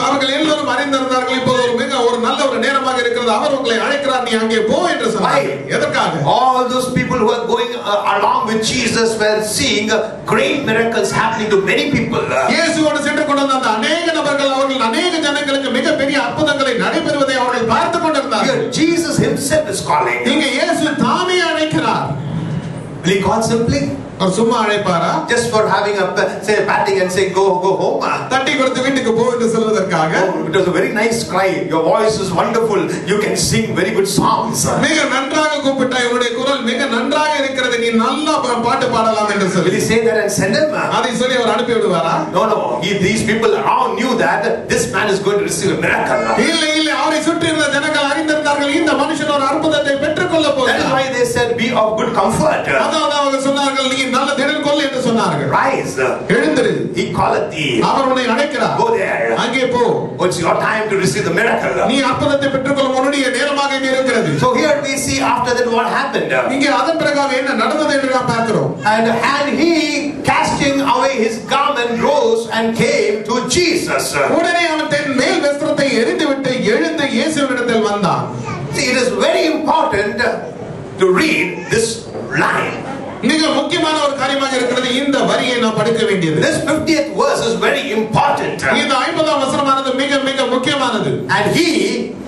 அவர்கள் எல்லோரும் அறிந்திருந்தார்கள், இப்போது ஒரு நல்ல ஒரு நேரமாக இருக்கிறது, அவர் உங்களை அழைக்கிறார், நீ அங்கே போ என்று சொன்னார்கள். எதற்காக? All those people who are going along with Jesus were seeing great miracles happening to many people. இயேசுவோடு சென்று கொண்டிருந்த அந்த அநேக நபர்கள், அவர்கள் அநேக ஜனங்களுக்கு மிகப்பெரிய அற்புதங்களை நடைபெறுவதை அவர்கள் பார்த்து கொண்டிருந்தார்கள். Jesus himself is calling. இங்கே இயேசு தாமே அழைக்கிறார். Will he call simply? அவர் சும்மா அழைப்பாரா? Just for having a patting and saying go home? தட்டி கொடுத்து வீட்டுக்கு போ என்று சொல்வதற்காக? It was a very nice cry. Your voice is wonderful. You can sing very good songs. மிக நன்றாக கூப்பிட்டாய், உன்னுடைய குரல் மிக நன்றாக இருக்கிறது, நீ நல்லா பாட்டு பாடலாம் என்று சொல்லி. Will he say that and send him? அதை சொல்லி அவர் அனுப்பி விடுவாரா? No. These people around knew that this man is going to receive a miracle. இல்லை, அவரை சுற்றி இருந்த ஜனங்கள் அறிந்திருந்தார்கள், இந்த மனுஷன் ஒரு அற்புதத்தை பெற்றுக்கொள்ள போகிறார். That is why they said be of good comfort. அதாவது அவர்கள் சொன்னார்கள், நீ நல்ல திடன் கொள் என்று சொன்னார்கள். Rise, எழுந்திரு, he calleth thee. அவர் உன்னை அழைக்கிறார். Go there. அங்கே போ. It's your time to receive the miracle. நீ அற்புதத்தை பெற்றுக்கொள்ளும் உன்னுடைய நேரமாக இது இருக்கிறது. So here we see after that what happened. இங்கே அதன் பிறகு என்ன நடந்தது என்று நாம் பார்க்கிறோம். And he casting away his garment rose and came to Jesus. உடனே அவன் தன் மேல் வஸ்திரத்தை எறிந்துவிட்டு எழுந்து இயேசுவினிடத்தில் வந்தான். See, it is very important to read this line. மிக முக்கியமான ஒரு காரியமாக இருக்கிறது இந்த வரியை நாம் படிக்க வேண்டியது. This 50th verse is very important. இந்த 50ஆம் வசனமானது மிக மிக முக்கியமானது. And he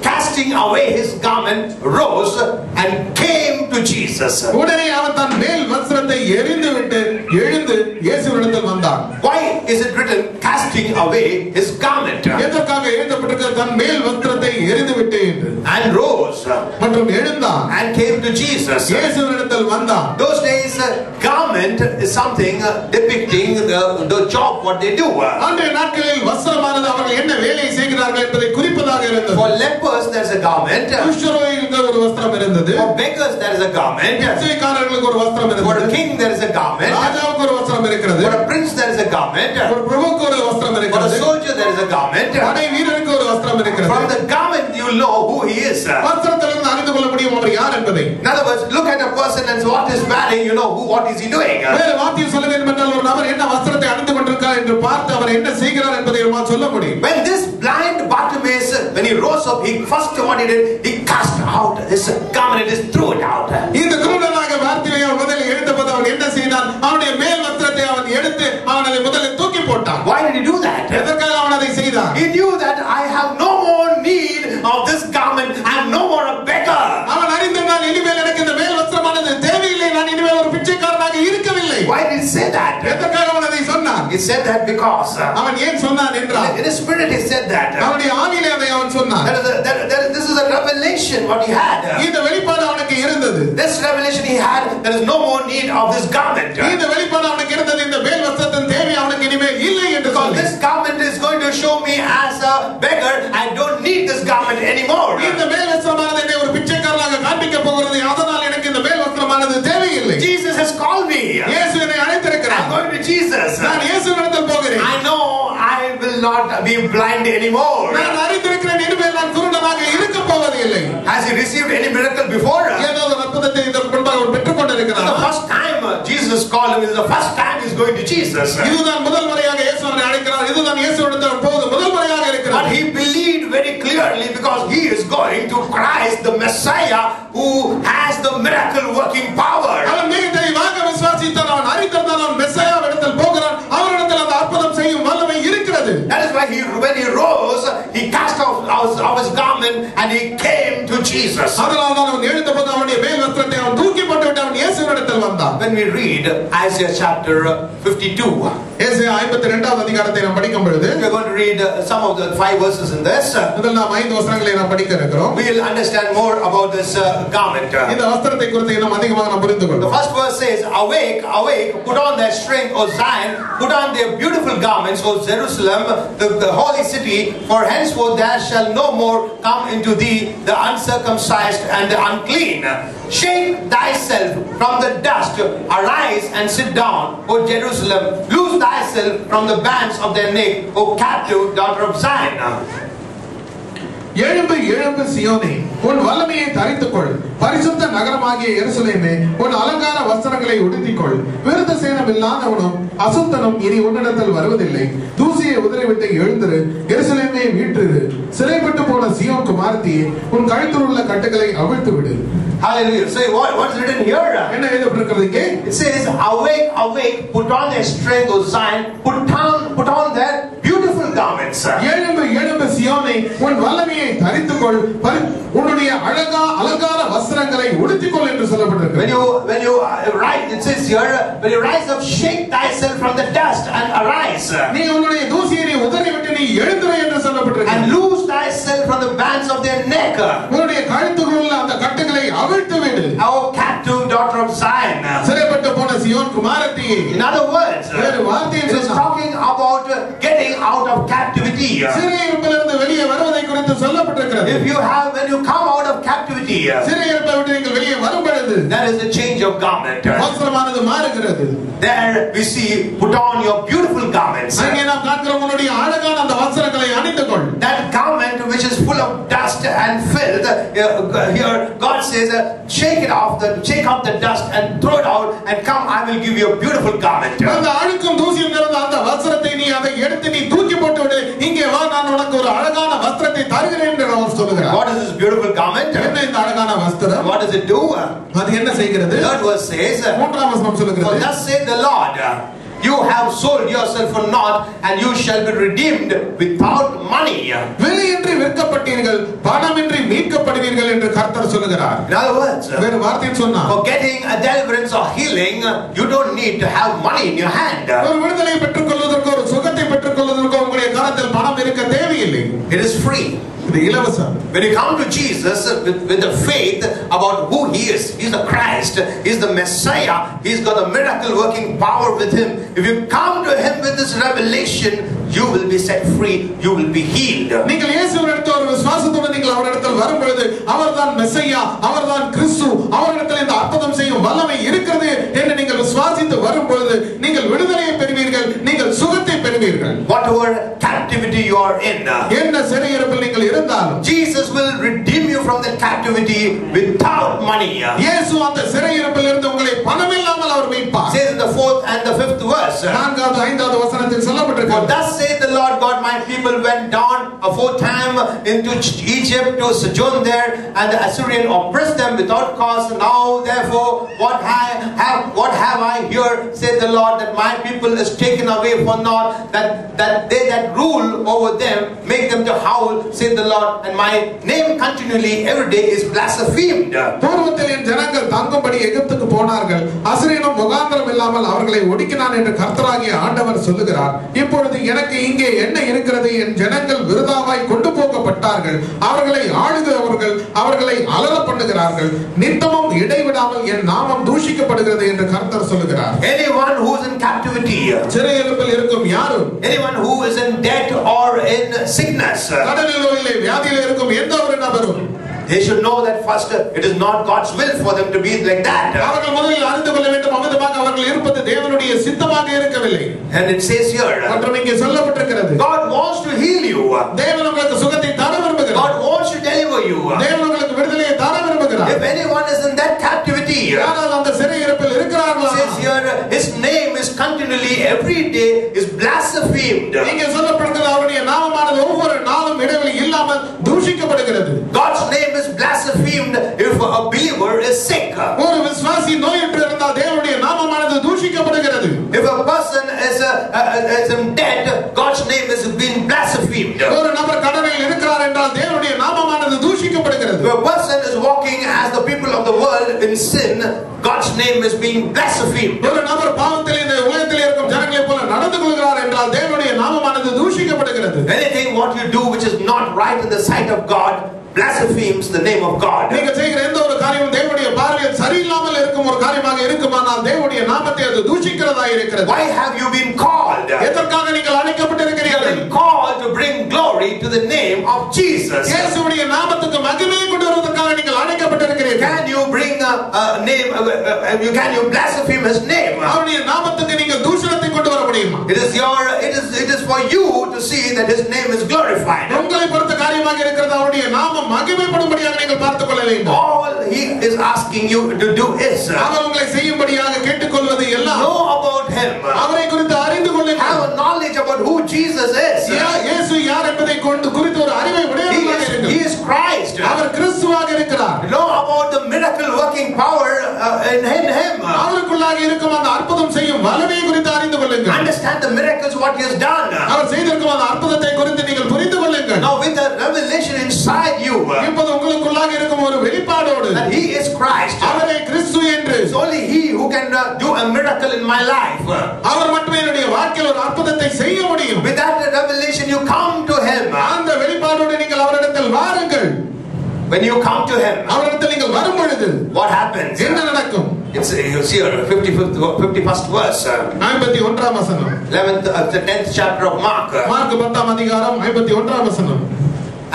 casting away his garment rose and came to Jesus. உடனே அவன் தன் மேல் வஸ்திரத்தை எறிந்துவிட்டு எழுந்து இயேசுவினிடத்தில் வந்தான். Why is it written casting away his garment? எதற்காக எழுதப்பட்டிருக்கிறது தன் மேல் வஸ்திரத்தை எறிந்துவிட்டு என்று? And rose மற்றும் எழுந்தான் and came to Jesus. இயேசுவினிடத்தில் வந்தான். Those days garment is something depicting the job what they do. அன்றைய நாட்களில் வஸ்திரமானது அவர்கள் என்ன வேலை செய்கிறார்கள் என்பதை குறிப்பதாக இருந்தது. For lepers there is a garment. குஷ்டரோகிகளுக்கு ஒரு வஸ்திரம் இருந்தது. For beggars there is a garment. பிச்சைக்காரர்களுக்கு ஒரு வஸ்திரம் இருந்தது. For a king there is a garment. ராஜாவுக்கு ஒரு வஸ்திரம் இருக்கிறது. For a prince there is a garment. ஒரு பிரபுவுக்கு ஒரு வஸ்திரம் For a இருக்கிறது. soldier there is a garment. படை வீரருக்கு ஒரு வஸ்திரம் இருக்கிறது. From the garment you will know who he is. வஸ்திரத்திலிருந்து அறிந்து கொள்ள முடியும் அவர் யார் என்பதை. In other words, look at a person and what is wearing, you know what is he doing. வேறு வார்த்தையில் சொல்ல வேண்டும் என்றால் ஒரு நபர் என்ன வஸ்திரத்தை அணிந்து கொண்டிருக்கிறார் என்று பார்த்து அவர் என்ன செய்கிறார் என்பதை நம்மால் சொல்ல முடியும். When this blind Bartimaeus, when he rose up, he first what he did, he cast out this garment and just threw it out. இந்த குருடனாக வார்த்தையை முதலில் எழுந்தபோது அவன் என்ன செய்தான்? அவனுடைய மேல் வஸ்திரத்தை அவன் எடுத்து அவன் அதை முதலில் தூக்கி போட்டான். Why did he do that? எதற்காக அவன் அதை செய்தான்? He knew that I have no more need of this garment. I am no more a beggar. அவன் அறிந்திருந்தான், இனிமேல் எனக்கு இந்த மேல் வஸ்திரமானது தேவையில்லை, நான் இனிமேல் ஒரு பிச்சைக்காரனாக இருக்கவில்லை. Why did he say that? எதற்காக அவன் அதை சொன்னான்? He said that because அவன் ஏன் சொன்னான் என்றால் in his spirit he said that. அவனுடைய ஆவியிலே அதை அவன் சொன்னான். This is a revelation what he had. இந்த வெளிப்பாடு அவனுக்கு இருந்தது. This revelation he had, there is no more need of this garment. இந்த வெளிப்பாடு அவனுக்கு இருந்தது, இந்த மேல் வஸ்திரத்தின் தேவை அவனுக்கு இனிமேல் இல்லை என்று சொல்லி. This garment is going to show me as a beggar. I don't need this garment anymore. இந்த மேல் வஸ்திரமானது என்னை ஒரு பிச்சைக்காரனாக காண்பிக்க போகிறது, அதனால் எனக்கு இந்த மேல் வஸ்திரமானது தேவையில்லை. Jesus has called me. இயேசு என்னை அழைத்திருக்கிறார். I'm going to Jesus. நான் இயேசுவினிடத்தில் போகிறேன். I know I will not be blind anymore. நான் அறிந்திருக்கிறேன், இனிமேல் நான் குருடனாக இருக்க போவதில்லை. Has he received any miracle before? ஏதோ ஒரு அற்புதத்தை இதற்கு முன்பாக அவர் பெற்றுக் கொண்டிருக்கிறார். The first time Jesus called him is the first time he's going to Jesus. இதுதான் முதல் முறையாக இயேசு அவரை அழைக்கிறார். இதுதான் இயேசுவினிடத்தில் போவது முதல் முறையாக இருக்கிறது. But he believed very clearly because he is going to Christ the Messiah who has the miracle working power. அவன் மிக தெளிவாக விசுவாசித்தான். அவன் அறிந்திருந்தான், அவன் மெஸ்ஸையாவிடத்தில் போகிறான், அவரிடத்தில் அந்த அற்புதம் செய்யும் வல்லமை இருக்கிறது. That is why when he rose, he cast off his garment and he came to Jesus. அதனால் தான் அவன் எழுந்தபோது அவனுடைய மேல் வஸ்திரத்தை அவன் தூக்கி போட்டுவிட்டு அவன் இயேசுவினிடத்தில் வந்தான். When we read Isaiah chapter 52, ஏசாயா 52வது அதிகாரத்தை நாம் படிக்கும் பொழுது we are going to read some of the 5 verses in this. முதல் நாம் 5 வசனங்களை நாம் படிக்க இருக்கிறோம். We will understand more about this garment. இந்த வஸ்திரத்தை குறித்து இன்னும் அதிகமாக நாம் புரிந்து The கொள்வோம். first verse says, awake, awake, put on their strength, O Zion, put on their beautiful garments, O Jerusalem, the holy city, for henceforth there shall no more come into thee the uncircumcised and the unclean. Shake thyself from the dust, arise and sit down, O Jerusalem. Loose thyself from the bands of their neck, O captive daughter of Zion. எழும்பு எழும்பு சியோனே, உன் வல்லமையை தரித்துக்கொள். பரிசுத்த நகரமாகிய எருசலேமே, உன் அலங்கார வஸ்திரங்களை உடுத்திக்கொள். விருத்த சேனம் இல்லாதவனும் அசுத்தனும் இனி உன்னிடத்தில் வருவதில்லை. தூசியை உதறிவிட்டு எழுந்திரு, எருசலேமே வீற்றிரு. சிறைப்பட்டு போன சியோன் குமாரத்தியே, உன் கழுத்தில் உள்ள கட்டுகளை அவிழ்த்து விடு. Hallelujah. Say what's written here? என்ன எழுதப்பட்டிருக்கிறது? It says, awake, awake, put on their strength, O Zion, put on their beautiful garments. எழும்பு எழும்பு சியோனே, உன் வல்லமையை தரித்துக்கொள். உன்னுடைய அலங்கார வஸ்திரங்களை உடுத்திக்கொள் என்று சொல்லப்பட்டிருக்கிறது. When you rise, it says here, when you rise up, shake thyself from the dust and arise. நீ உன்னுடைய தூசியை உதறிவிட்டு நீ எழுந்திரு என்று சொல்லப்பட்டிருக்கிறது. And loose thyself from the bands of their neck. உன்னுடைய கழுத்துக்குள் உள்ள அந்த கட்டுகளை அவிழ்த்து விடு. O captive daughter of Zion. சிறைப்பட்டு போன Zion குமாரத்தியே. In other words, it is talking about getting out of captivity. சிறையிருப்பிலிருந்து வெளியே வருவதை குறித்து சொல்லப்பட்டிருக்கிறது. When you come out of captivity, சிறையிருப்பை விட்டு நீங்கள் வெளியே வரும் பொழுது, there is a change of garment. வஸ்திரமானது மாறுகிறது. There we see, put on your beautiful garments. அங்கே நாம் காண்கிறோம், உன்னுடைய அழகான அந்த வஸ்திரங்களை அணிந்துகொள். That garment which is full of dust and filth, here God says, shake off the dust and throw it out, and come, I will give you a beautiful garment. அந்த அழுக்கும் தூசியும் நிறைந்த அந்த வஸ்திரத்தை நீ அதை எடுத்து நீ தூக்கி போட்டு விடு. இங்கே வா, நான் உனக்கு ஒரு அழகான வஸ்திரத்தை தருகிறேன் என்று அவர் சொல்கிறார். What is this beautiful garment? என்ன இந்த அழகான வஸ்திரம்? What does it do? அது என்ன செய்கிறது? Third verse says, மூன்றாம் வசனம் சொல்கிறது, thus saith the Lord, you have sold yourself for naught, and you shall be redeemed without money. விலையின்றி விற்கப்பட்டீர்கள், பணமின்றி மீட்கப்படுவீர்கள் என்று கர்த்தர் சொல்கிறார். In other words, வேறு வார்த்தையில் சொன்னார், for getting a deliverance or healing, you don't need to have money in your hand. ஒரு விடுதலை பெற்றுக்கொள்வதற்கு, ஒரு சுகத்தை பெற்றுக்கொள்வதற்கு உங்களுடைய கரத்தில் பணம் இருக்க தேவையில்லை. It is free. இது இலவசம். When you come to Jesus with the faith about who He is, He's the Christ, He's the Messiah, He's got the miracle working power with Him. If you come to Him with this revelation, you will be set free, you will be healed. நீங்கள் இயேசுவினிடத்தில் ஒரு விசுவாசத்தோடு நீங்கள் அவரிடத்தில் வரும் பொழுது, அவர்தான் Messiah, அவர்தான் கிறிஸ்து, அவரிடத்தில் இந்த அற்புதம் செய்யும் வல்லமை இருக்கிறது என்று நீங்கள் விசுவாசித்து வரும் பொழுது நீங்கள் விடுதலையை பெறுவீர்கள், நீங்கள் சுகத்தை பெறுவீர்கள். Whatever captivity you are in, என்ன சிறையிருப்பில் நீங்கள் இருந்தாலும், Jesus will redeem you from the captivity without money. இயேசு அந்த சிறையிருப்பில் இருந்து உங்களை பணமில்லாமல் அவர் மீட்பார். Says in the 4th and the 5th verse, 4வது 5வது வசனத்தில் சொல்லப்பட்டிருக்கிறது, thus saith the Lord God, my people went down aforetime into Egypt to sojourn there, and the Assyrian oppressed them without cause. Now therefore what have I here, saith the Lord, that my people is taken away for naught, that they that rule over them make them to howl, saith the Lord, and my name continually every day is blasphemed. பூர்வத்தில் என் ஜனங்கள் தங்கும்படி எகிப்துக்கு போனார்கள், அசிரியனும் முகாந்திரம் இல்லாமல் அவர்களை ஒடுக்கினான் என்று கர்த்தராகிய ஆண்டவர் சொல்லுகிறார். இப்பொழுது எனக்கு இங்கே என்ன இருக்கிறது? என் ஜனங்கள் விருதாவாய் கொண்டு போகப்பட்டார்கள், அவர்களை ஆளுகிறவர்கள் அவர்களை அலற பண்ணுகிறார்கள், நித்தமும் இடைவிடாமல் என் நாமம் தூஷிக்கப்படுகிறது என்று கர்த்தர் சொல்லுகிறார். Anyone who is in captivity, சிறையிருப்பில் இருக்கும் யாரும், anyone who is in debt or in sickness, கடனிலோ இல்லை வியாதியில இருக்கும் எந்த ஒரு நபரும், they should know that first it is not God's will for them to be like that. அவர்கள் முதலில் அறிந்து கொள்ள வேண்டும், அமிதமாக அவர்கள் இருப்பது தேவனுடைய சித்தமாக இருக்கவில்லை. And it says here, மற்றும் இங்கே சொல்லப்பட்டிருக்கிறது, God wants to heal you. தேவன் உங்களுக்கு சுகத்தை தர விரும்புகிறார். God wants to deliver you. தேவன் உங்களுக்கு விடுதலையை தர விரும்புகிறார். If anyone is in that captivity, யாரால் அந்த சிறையிருப்பில் இருக்கிறார்களா, it says here, his name is continually every day is blasphemed. இங்கே சொல்லப்படுகிறது, அவருடைய நாமமானது ஒவ்வொரு நாளும் இடைவெளி இல்லாமல் தூஷிக்கப்படுகிறது. God's name is blasphemed if a believer is sick. ஒரு விசுவாசி நோயுற்று இருந்தால் தேவனுடைய நாமமானது தூஷிக்கப்படுகிறது. If a person is in debt, God's name is being blasphemed. ஒரு நபர் கடனில் இருக்கிறார் என்றால் தேவனுடைய நாமமானது தூஷிக்கப்படுகிறது. If a person is walking as the people of the world in sin, God's name is being blasphemed. ஒரு நபர் பாவத்தில் இந்த உலகத்தில் இருக்கும் ஜனங்களைப் போல நடந்து கொள்கிறார் என்றால் தேவனுடைய நாமமானது தூஷிக்கப்படுகிறது. Anything what you do which is not right in the sight of God blasphemes the name of God. நீங்கள் செய்கிற எந்த ஒரு காரியமும் தேவனுடைய பார்வையில் சரியில்லாமல் இருக்கும் ஒரு காரியமாக இருக்குமானால் தேவனுடைய நாமத்தை அது தூஷிக்கிறதா இருக்கிறது. Why have you been called? எதற்காக நீங்கள் அழைக்கப்பட்டிருக்கிறீர்கள்? You have been called to bring glory to the name of Jesus. இயேசுவுடைய நாமத்துக்கு மகிமை கொண்டு வருவதற்காக நீங்கள் அழைக்கப்பட்டிருக்கிறீர்கள். அழைக்கப்பட்டிருக்கிறீர்கள். Can you bring a name? Can you blaspheme his name? அவருடைய நாமத்துக்கு நீங்கள் தூஷணத்தை கொண்டு வர முடியுமா? It is for you to see that his name is glorified. உங்களை பொறுத்த காரியமாக இருக்கிறது அவருடைய நாமம் மகிமைப்படும்படியாக நீங்கள் பார்த்துக் கொள்ள வேண்டும். All he is asking you to do is அவர் உங்களை செய்யும்படியாக கேட்டுக்கொள்வது எல்லாம் know about him. அவரை குறித்து அறிந்து கொள்ளுங்கள். Have a knowledge about who Jesus is. இயேசு யார் என்பதை குறித்து ஒரு அறிவை உடையவராக இருங்கள். He is Christ. அவர் கிறிஸ்துவாக இருக்கிறார். Know about the miracle working power in him. அவருக்குள்ளாக இருக்கும் அந்த அற்புதம் செய்யும் வல்லமையை குறித்து அறிந்து கொள்ளுங்கள். Understand the miracles what he has done. அவர் செய்திருக்கும் அந்த அற்புதத்தை குறித்து நீங்கள் புரிந்து கொள்ளுங்கள். Now with the revelation inside you, இப்போது உங்களுக்குள்ளாக இருக்கும் ஒரு வெளிப்பாடோடு that he is Christ. அவரே கிறிஸ்து என்று, It's only he who can do a miracle in my life. அவர் மட்டுமே என்னுடைய வாழ்க்கையில் ஒரு அற்புதத்தை செய்ய முடியும். With that revelation you come to him. அந்த வெளிப்பாடோடு நீங்கள் அவரிடத்தில் வாருங்கள். When you come to him, அவரிடத்தில் நீங்கள் வரும் பொழுது what happens? என்ன நடக்கும்? It's you see 51st verse. 51ஆம் வசனம். 10th chapter of Mark. Mark 10ஆம் அதிகாரம் 51ஆம் வசனம்.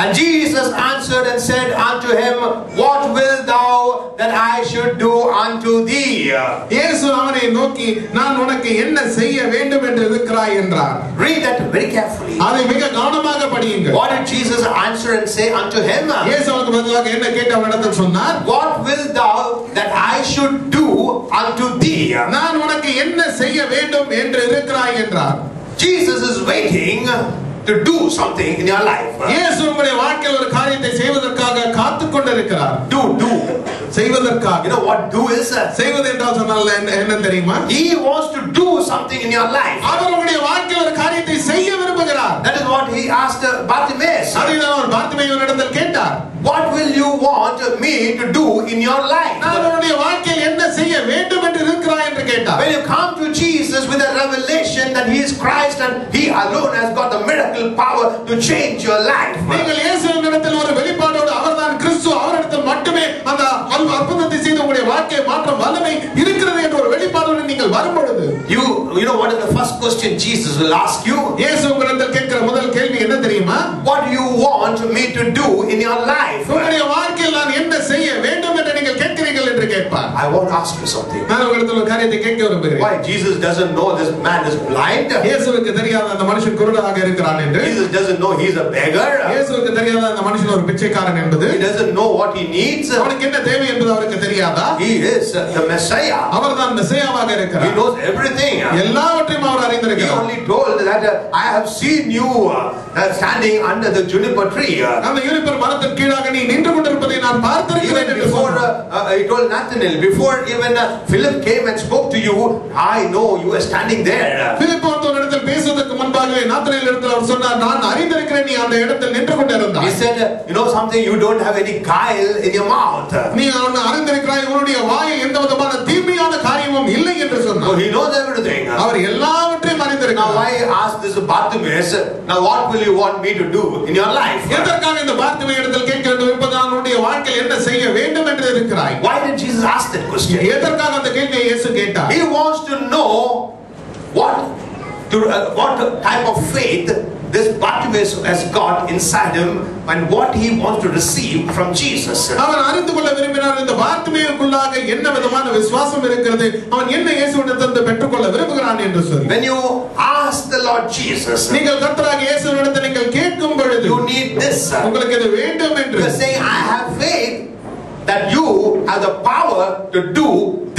And Jesus answered and said unto him, What wilt thou that I should do unto thee? இயேசு அவனை நோக்கி, நான் உனக்கு என்ன செய்ய வேண்டும் என்று இருக்கிறாய் என்றார். Read that very carefully. அதை மிக கவனமாக படியுங்கள். What did Jesus answer and say unto him? இயேசு அவனுக்கு பதிலாக என்ன கேட்டு அவனிடத்தில் சொன்னார்? What wilt thou that I should do unto thee? நான் உனக்கு என்ன செய்ய வேண்டும் என்று இருக்கிறாய் என்றார். Jesus is waiting to do something in your life. இயேசு உங்களுடைய வாழ்க்கையில் ஒரு காரியத்தை செய்வதற்காக காத்துக் கொண்டிருக்கிறார். Do செய்வதற்காக. You know what do is? செய்வது என்றால் சொன்னால் என்ன தெரியுமா? He wants to do something in your life. அவர் உங்களுடைய வாழ்க்கையில் ஒரு காரியத்தை செய்ய விரும்புகிறார். That is what he asked Bartimaeus. அதுதான் அவர் பார்த்திமேயுவினிடத்தில் கேட்டார். What will you want me to do in your life? நான் உன்னுடைய வாழ்க்கையில் என்ன செய்ய வேண்டும் என்று இருக்கிறாய் என்று கேட்டார். When you come to Jesus with a revelation that he is Christ and he alone has got the miracle power to change your life. நீங்கள் இயேசுவினிடத்தில் ஒரு வெளிப்பாடோடு அவர்தான் கிறிஸ்து, அவரிடத்தில் மட்டுமே அந்த அற்புதத்தை செய்து உங்களுடைய வாழ்க்கையை மாற்ற வல்லமை இருக்கிறது என்ற ஒரு வெளிப்பாடோடு நீங்கள் வரும்பொழுது, you know what is the first question Jesus will ask you? இயேசு உங்களிடத்தில் கேட்கிற முதல் கேள்வி என்ன தெரியுமா? What do you want me to do in your life? உங்களுடைய வாழ்க்கையில் நான் என்ன செய்ய வேண்டும் என்று நீங்கள் கேட்கிறீர்கள் என்று கேட்பார். I want to ask you something. நான் உங்களிடத்தில் ஒரு காரியத்தை கேட்க விரும்புகிறேன். Why Jesus doesn't know this man is blind? இயேசுவுக்கு தெரியாத அந்த மனுஷன் குருடனாக இருக்கிறான் என்று. Jesus doesn't know he is a beggar. இயேசுவுக்கு தெரியாத அந்த மனுஷன் ஒரு பிச்சைக்காரன் என்பது. He doesn't know what he needs. அவனுக்கு என்ன தேவை என்பது அவருக்கு தெரியாதா? He is the Messiah. அவர்தான் மெசியாவாக இருக்கிறார். He knows everything. எல்லாவற்றையும் அவர் He அறிந்திருக்கிறார். only told that I have seen you standing under the juniper tree. அந்த யூனிபர் மரத்தின் கீழாக நீ நின்று கொண்டிருப்பதை நான் பார்த்திருக்கிறேன் என்று Before he told Nathanael, before even Philip came and spoke to you, I know you are standing there. பிலிப்பு வந்து ஒரு இடத்தில் பேசுவதற்கு முன்பாகவே நாத்தனாயேல் இடத்தில் அவர் சொன்னார், நான் அறிந்திருக்கிறேன் நீ அந்த இடத்தில் நின்று கொண்டிருந்தாய். He said, you know something, you don't have any guile in your mouth. நீ அறிந்திருக்கிறாய், உன்னுடைய வாயில் எந்த விதமான தீமையான காரியமும் இல்லை என்று So சொன்னார். he knows everything. அவர் எல்லாவற்றையும் Now அறிந்திருக்கிறார். why ask this Bartimaeus, now what will you want me to do in your life? எதற்காக இந்த பார்த்திமேயு இடத்தில் கேட்க வேண்டும் என்பது உன்னுடைய வாழ்க்கையில் என்ன செய்ய வேண்டும் என்று இருக்கிறாய்? Why did Jesus ask that question? எதற்காக அந்த கேள்வியை இயேசு கேட்டார்? He wants to know what type of faith this Bartimaeus has got inside him and what he wants to receive from Jesus. அவன் அறிந்து கொள்ள விரும்பினார், இந்த பார்த்திமேயுக்குள்ளாக என்ன விதமான விசுவாசம் இருக்கிறது, அவன் என்ன இயேசுவிடத்திலிருந்து பெற்றுக்கொள்ள விரும்புகிறான் என்று சொல்லி. When you ask the Lord Jesus, நீங்கள் கர்த்தராகிய இயேசுவிடத்தில் நீங்கள் கேட்கும் பொழுது, you need this. உங்களுக்கு இது வேண்டும் என்று. You are saying, I have faith that you have the power to do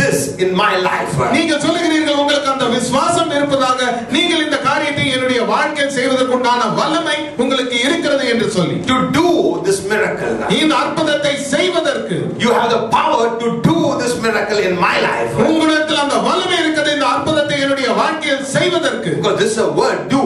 this in my life. நீங்கள் சொல்லுகிறீர்கள் உங்களுக்கு அந்த விசுவாசம் இருப்பதாக, நீங்கள் இந்த காரியத்தை என்னுடைய வாழ்க்கையில் செய்வதற்குண்டான வல்லமை உங்களுக்கு இருக்கிறது என்று சொல்லி. To do this miracle. இந்த அற்புதத்தை செய்வதற்கு You have the power to do this miracle in my life. உங்களிடத்தில் அந்த வல்லமை இருக்கிறது இந்த அற்புதத்தை என்னுடைய வாழ்க்கையில் செய்வதற்கு. Because this is a word do,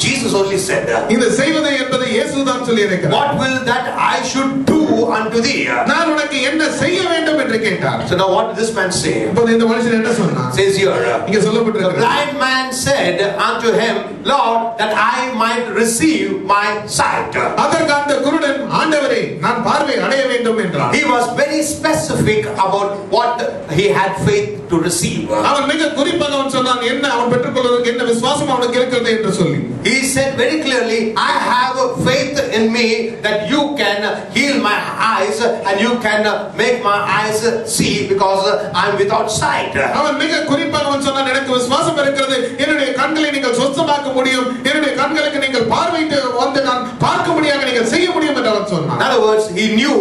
Jesus only said that. இந்த செய்வது என்பதை இயேசுதான் சொல்லி இருக்கிறார். What will that I should do unto thee? நான் உனக்கு என்ன செய்ய வேண்டும் என்று கேட்டார். So now what did this man say? இப்போது இந்த மனுஷன் என்ன சொன்னார்? Says here, இங்க the சொல்லப்பட்டிருக்கிறது, blind man said unto him, Lord, that I might receive my sight. அதற்கு அந்த குருடன், ஆண்டவரே நான் பார்வை அடைய வேண்டும் என்றார். He was very specific about what he had faith to receive. அவன் மிக குறிப்பாக அவன் சொன்னான் என்ன அவன் பெற்றுக்கொள்வதற்கு என்ன விசுவாசம் அவனுக்கு இருக்கிறது என்று சொல்லி. He said very clearly, I have faith in me that you can heal my eyes and you can make my eyes see because I'm without sight. அவன் மிக குறிப்பாக அவன் சொன்னான், எனக்கு விசுவாசம் இருக்கிறது, என்னுடைய கண்களை நீங்கள் சொஸ்தமாக்க முடியும், என்னுடைய கண்களுக்கு நீங்கள் பார்வையிட்டு வந்து நான் பார்க்க முடியாத நீங்கள் செய்ய முடியும் என்று அவன் சொன்னான். In other words, he knew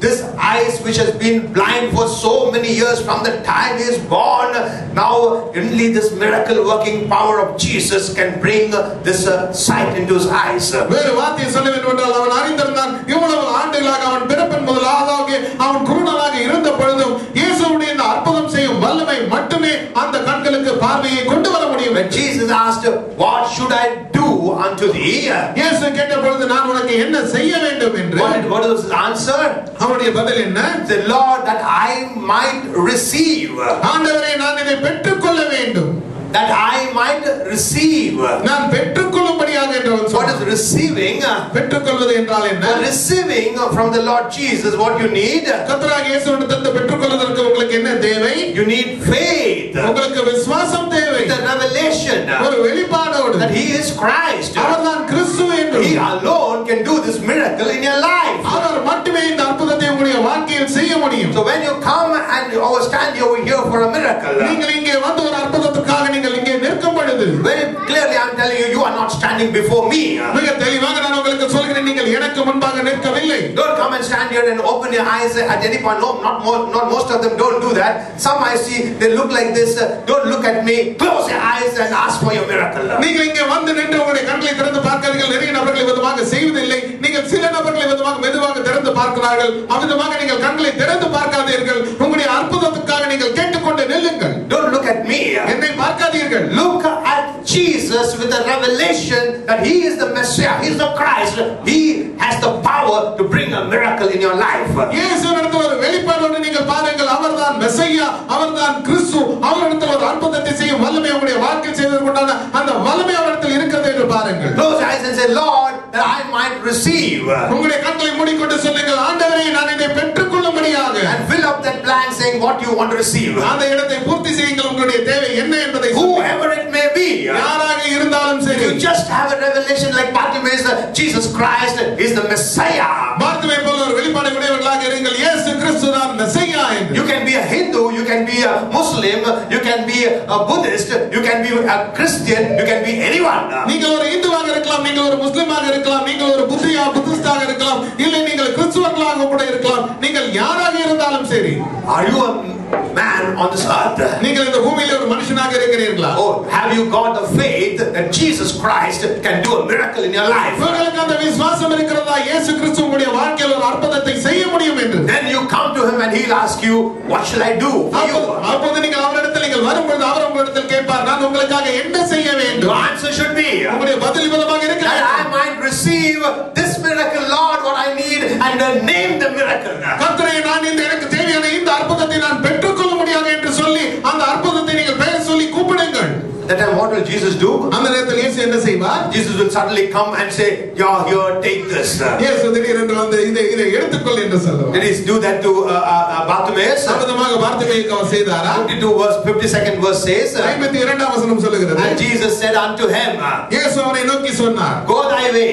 this eyes which has been blind for so many years from the time he is born, now only this miracle working power of Jesus can bring this sight into his eyes. வேறு வார்த்தையை சொல்ல வேண்டும் என்றால் அவன் அறிந்திருந்தான், இவ்வளவு ஆண்டுகளாக அவன் பிறப்பின் முதலாக அவன் குருடனாக இருந்த பொழுதும் இயேசுவுடைய இந்த அற்புதம் செய்யும் வல்லமை மட்டுமே அந்த கண்களுக்கு பார்வையை கொண்டு வர முடியும். When Jesus asked, what should I do unto thee? இயேசு கேட்ட பொழுது நான் உனக்கு என்ன செய்ய வேண்டும் என்று, what was his answer? அவருடைய பதில் என்ன? The Lord, that I might receive. ஆண்டவரே, நான் இதை பெற்றுக்கொள்ள வேண்டும். That I might receive. நான் பெற்றுக்கொள்ளும்படியாக என்று அவன் சொன்னான். What is receiving? பெற்றுக்கொள்வது என்றால் என்ன? Receiving from the Lord Jesus, what you need? கர்த்தராகிய இயேசுவிடமிருந்து பெற்றுக்கொள்வதற்கு உங்களுக்கு என்ன தேவை? You need faith. உங்களுக்கு விசுவாசம் தேவை. The revelation. ஒரு வெளிப்பாடோடு that he is Christ. அவர்தான் கிறிஸ்து என்று. He alone can do this miracle in your life. அவர் மட்டுமே இந்த அற்புதத்தை உங்களுடைய வாழ்க்கையில் செய்ய முடியும். So when you come and stand over here for a miracle, நீங்கள் இங்கே வந்து ஒரு அற்புதத்துக்காக நீங்கள் இங்கே நிற்கும் பொழுது, very clearly I am telling you, you are not standing before me. மிக தெளிவாக நான் உங்களுக்கு சொல்கிறேன், நீங்கள் எனக்கு முன்பாக நிற்கவில்லை. Don't come and stand here and open your eyes at any point. No, not most of them don't do that. Some I see they look like this. Don't look at me. Close your eyes and ask for your miracle. நீங்கள் இங்கே வந்து நின்று உங்களுடைய கண்களை திறந்து பார்க்கிறீர்கள். நிறைய நபர்கள் விதமாக செய்வதில்லை. நீங்கள் சில நபர்கள் விதமாக மெதுவாக திறந்து பார்க்கிறார்கள். அவ்விதமாக நீங்கள் கண்களை திறந்து பார்க்காதீர்கள். உங்களுடைய அற்புதத்துக்காக நீங்கள் கேட்டுக்கொண்டு நில்லுங்கள். Don't look at me. என்னை பார்க்காதீர்கள். Look at Jesus with the revelation that he is the Messiah, he is the Christ. He has the power to bring a miracle in your life. இயேசுவிடத்தில் ஒரு வெளிப்பாடோடு நீங்கள் பாருங்கள். அவர்தான் மெசியா, அவர்தான் கிறிஸ்து. அவரிடத்தில் ஒரு அற்புதத்தை செய்யும் வல்லமை உங்களுடைய வாழ்க்கையில் செய்வதற்குண்டான அந்த வல்லமை அவரிடத்தில் இருக்கிறது என்று பாருங்கள். Close your eyes and say, Lord, that I might receive. உங்களுடைய கண்களை மூடிக்கொண்டு சொல்லுங்கள், ஆண்டவரே, நான் இதை பெற்றுக்கொள்ளும்படியாக. And fill up that blank saying what you want to receive. அந்த இடத்தை பூர்த்தி செய்யுங்கள். உங்களுடைய தேவை என்ன என்பதை whoever it may be. யாராக இருந்தாலும் சரி. You just have a revelation like Bartimaeus, Jesus Christ is the Messiah. பார்த்திமே போல ஒரு வெளிப்பாடு உடையவர்களாக இருங்கள். இயேசு கிறிஸ்து தான் மெசியா என்று. You can be a Hindu, you can be a Muslim, you can be a Buddhist, you can be a Christian, you can be anyone. நீங்கள் ஒரு இந்துவாக இருக்கலாம், நீங்கள் ஒரு முஸ்லிமாக இருக்கலாம், நீங்கள் ஒரு புத்திஸ்டாக இருக்கலாம், இல்லை நீங்கள் கிறிஸ்துவர்களாக கூட இருக்கலாம். நீங்கள் யாராக இருந்தாலும் சரி. Are you a man on this earth? நீங்கள் இந்த பூமியில ஒரு மனுஷனாக இருக்கிறீர்களா? Oh, have you got the faith that Jesus Christ can do a miracle in your life? உங்களுக்கு அந்த விசுவாசம் இருக்கிறதா? இயேசு கிறிஸ்து உங்களுடைய வாழ்க்கையில் ஒரு அற்புதத்தை செய்ய முடியும் என்று. Then you come to him and he'll ask you, what shall I do for you? அப்போது நீங்கள் அவரிடத்தில் நீங்கள் வரும்போது அவர் உங்களிடத்தில் கேட்பார், நான் உங்களுக்காக என்ன செய்ய வேண்டும்? Your answer should be, உங்களுடைய பதில் விதமாக இருக்கிறது. that I might receive this miracle, Lord, what I need, and then name the miracle. கர்த்தரே, நான் இந்த எனக்கு தேவையான இந்த அற்புதத்தை நான் பெற்றுக்கொள்ள முடியாது என்று சொல்லி அந்த அற்புதத்தை நீங்கள் பெயர் சொல்லி கூப்பிடுங்கள். That time what will Jesus do? அந்த நேரத்தில் இயேசு என்ன செய்வார்? Jesus will suddenly come and say, yeah, here, take this. இயேசு திடீரென்று வந்து இதை எடுத்துக்கொள் என்று சொல்லுவார். Did he do that to Bartimaeus? சம்பந்தமாக பார்த்திமேயுக்கு அவர் செய்தாரா? 52nd verse says, 52ஆம் வசனம் சொல்லுகிறது, and Jesus said unto him, இயேசு அவனை நோக்கி சொன்னார், go thy way,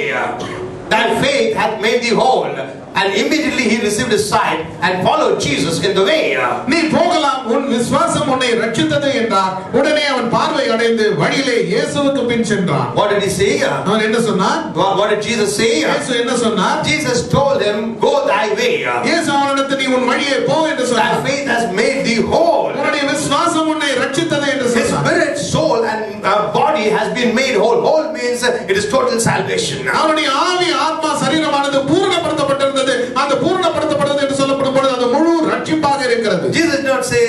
thy faith hath made thee whole. And immediately he received his sight and followed Jesus in the way. நீ போகலாம், உன் விசுவாசம் உன்னை ரட்சித்தது என்றார். உடனே அவன் பார்வை அடைந்து வழியிலே இயேசுவுக்கு பின் சென்றான். What did he say? அவன் என்ன சொன்னான்? What did Jesus say? இயேசு என்ன சொன்னார்? Jesus told him, go thy way. இயேசு அவனிடத்தில் நீ உன் வழியே போ என்று சொன்னார். Thy faith has made thee whole. உன்னுடைய விசுவாசம் உன்னை ரட்சித்தது என்று His சொன்னார். spirit, soul and body has been made whole. Whole means it is total salvation. அவனுடைய ஆவி, ஆத்மா, சரீரமானது பூரணப்படுத்தப்பட்டிருந்தது. அந்த பூரணப்படுத்தப்படுவது என்று சொல்லப்படும் பொழுது அது முழு ரட்சிப்பாக இருக்கிறது. Jesus did not say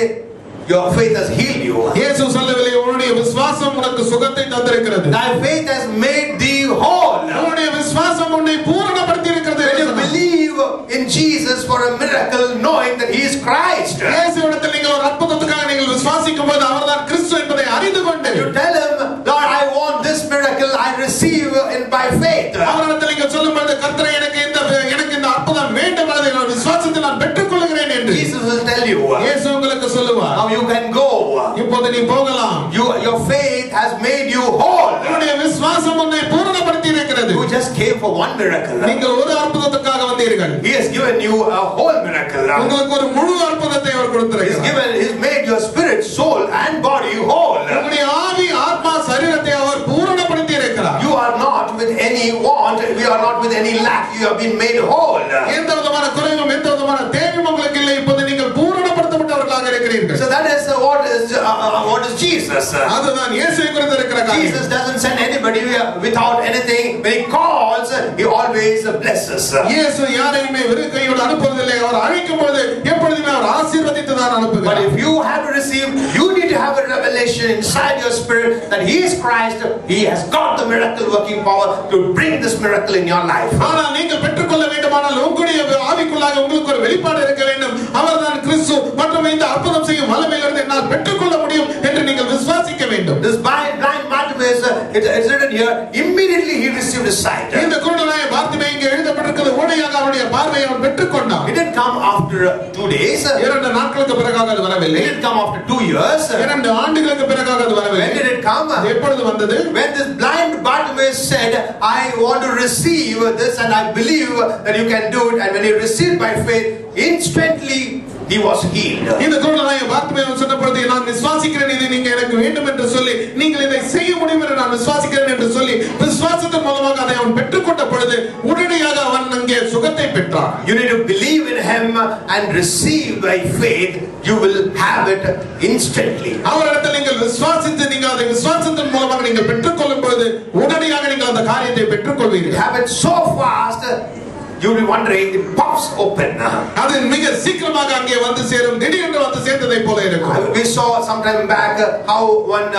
your faith has healed you. இயேசு சொல்லவில்லை, உன்னுடைய விசுவாசம் உனக்கு சுகத்தை தந்திருக்கிறது. Thy faith has made thee whole. உன்னுடைய விசுவாசம் உன்னை பூரணப்படுத்தி இருக்கிறது. When you believe in Jesus for a miracle, knowing that he is Christ, இயேசுவிடத்தில் நீங்கள் ஒரு அற்புதத்துக்காக நீங்கள் விசுவாசிக்கும் போது அவர்தான் கிறிஸ்து என்பதை அறிந்து கொண்டு you tell him, Lord, I want this miracle, I receive it by faith. அவரிடத்தில் நீங்கள் சொல்லும்போது, கர்த்தரே, எனக்கு இந்த அற்புதம் வேண்டும், அதை நான் விசுவாசத்தில் நான் பெற்றுக்கொள்கிறேன் என்று Jesus will tell you. இயேசு உங்களுக்கு சொல்லுவார், Now you can go. இப்போது நீ போகலாம். Your faith has made you whole. உன்னுடைய விசுவாசம் உன்னை பூரணப்படுத்தி இருக்கிறது. You just came for one miracle. நீங்கள் ஒரு அற்புதத்துக்காக வந்தீர்கள். He has given you a whole miracle. உங்களுக்கு ஒரு முழு அற்புதத்தை அவர் கொடுத்திருக்கிறார். He's made your spirit, soul and body whole. உங்களுடைய ஆவி, ஆத்மா, சரீரத்தை அவர் பூரணப்படுத்தி இருக்கிறார். You are not with any want, we are not with any lack. You have been made whole. எந்த விதமான குறைவும் எந்த விதமான தேவையும் உங்களுக்கு இல்லை. இப்போது நீங்கள் பூரணப்படுத்தப்பட்டவர்களாக இருக்கிறீர்கள். So that is what is Jesus. அதுதான் இயேசுவை குறித்து இருக்கிற காரியம். Jesus doesn't send anybody without anything. When he calls, he always blesses. இயேசு யாரையுமே வெறும் கையோடு அனுப்புவதில்லை. அவர் அழைக்கும் போது எப்பொழுதுமே அவர் ஆசீர்வதித்து தான் அனுப்புகிறார். But if you have to receive, you need to have a revelation inside your spirit that he is Christ. He has got the miracle working power to bring this miracle in your life. ஆனால் நீங்கள் பெற்றுக்கொள்ள வேண்டுமானால் உங்களுடைய ஆவிக்குள்ளாக உங்களுக்கு ஒரு வெளிப்பாடு இருக்க வேண்டும். அவர்தான் கிறிஸ்து மற்றும் இந்த அற்புதம் செய்யும் வல்லமையிலிருந்து என்னால் பெற்றுக்கொள்ள முடியும் என்று நீங்கள் விசுவாசிக்க வேண்டும். This blind Bartimaeus, it's written here, immediately he received his sight. இந்த குருடனாய பார்த்திமேயு இங்கே எழுதப்பட்டிருக்கிறது உடனடியாக அவருடைய பார்வையை அவன் பெற்றுக்கொண்டான். It didn't come after 2 days. 2 நாட்களுக்கு பிறகாக அது வரவில்லை. It didn't come after 2 years. 2 ஆண்டுகளுக்கு பிறகாக அது வரவில்லை. When did it come? எப்பொழுது வந்தது? When this blind Bartimaeus said, I want to receive this and I believe that you can do it, and when he received by faith, instantly he was healed. இந்த குருடனாய பார்த்திமேயு சொன்ன பொழுது நான் விசுவாசிக்கிறேன், இது நீங்க எனக்கு வேண்டும் என்று சொல்லி, நீங்கள் இதை செய்ய முடியும் என்று நான் விசுவாசிக்கிறேன் என்று சொல்லி விசுவாசத்தின் மூலமாக அதை அவன் பெற்றுக்கொண்ட பொழுது உடனடியாக அவன் அங்கே சுகத்தை பெற்றான். You need to believe in him and receive by faith. You will have it instantly. அவரிடத்தில் நீங்கள் விசுவாசித்து நீங்கள் அதை விசுவாசத்தின் மூலமாக நீங்கள் பெற்றுக்கொள்ளும் பொழுது உடனடியாக நீங்கள் அந்த காரியத்தை பெற்றுக்கொள்வீர்கள். Have it so fast. You will be wondering, it pops open. அது மிக சீக்கிரமாக அங்கே வந்து சேரும், திடீரென்று வந்து சேர்ந்ததை போல இருக்கும். We saw some time back how one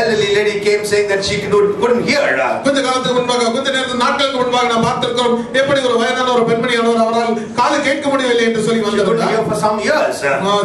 elderly lady came saying that she couldn't hear. கொஞ்ச காலத்துக்கு முன்பாக, கொஞ்ச நேரத்து நாட்களுக்கு முன்பாக நாம் பார்த்திருக்கிறோம் எப்படி ஒரு வயதான ஒரு பெண்மணியானவர் அவரால் காது கேட்க முடியவில்லை என்று சொல்லி வந்தார். Here for some years.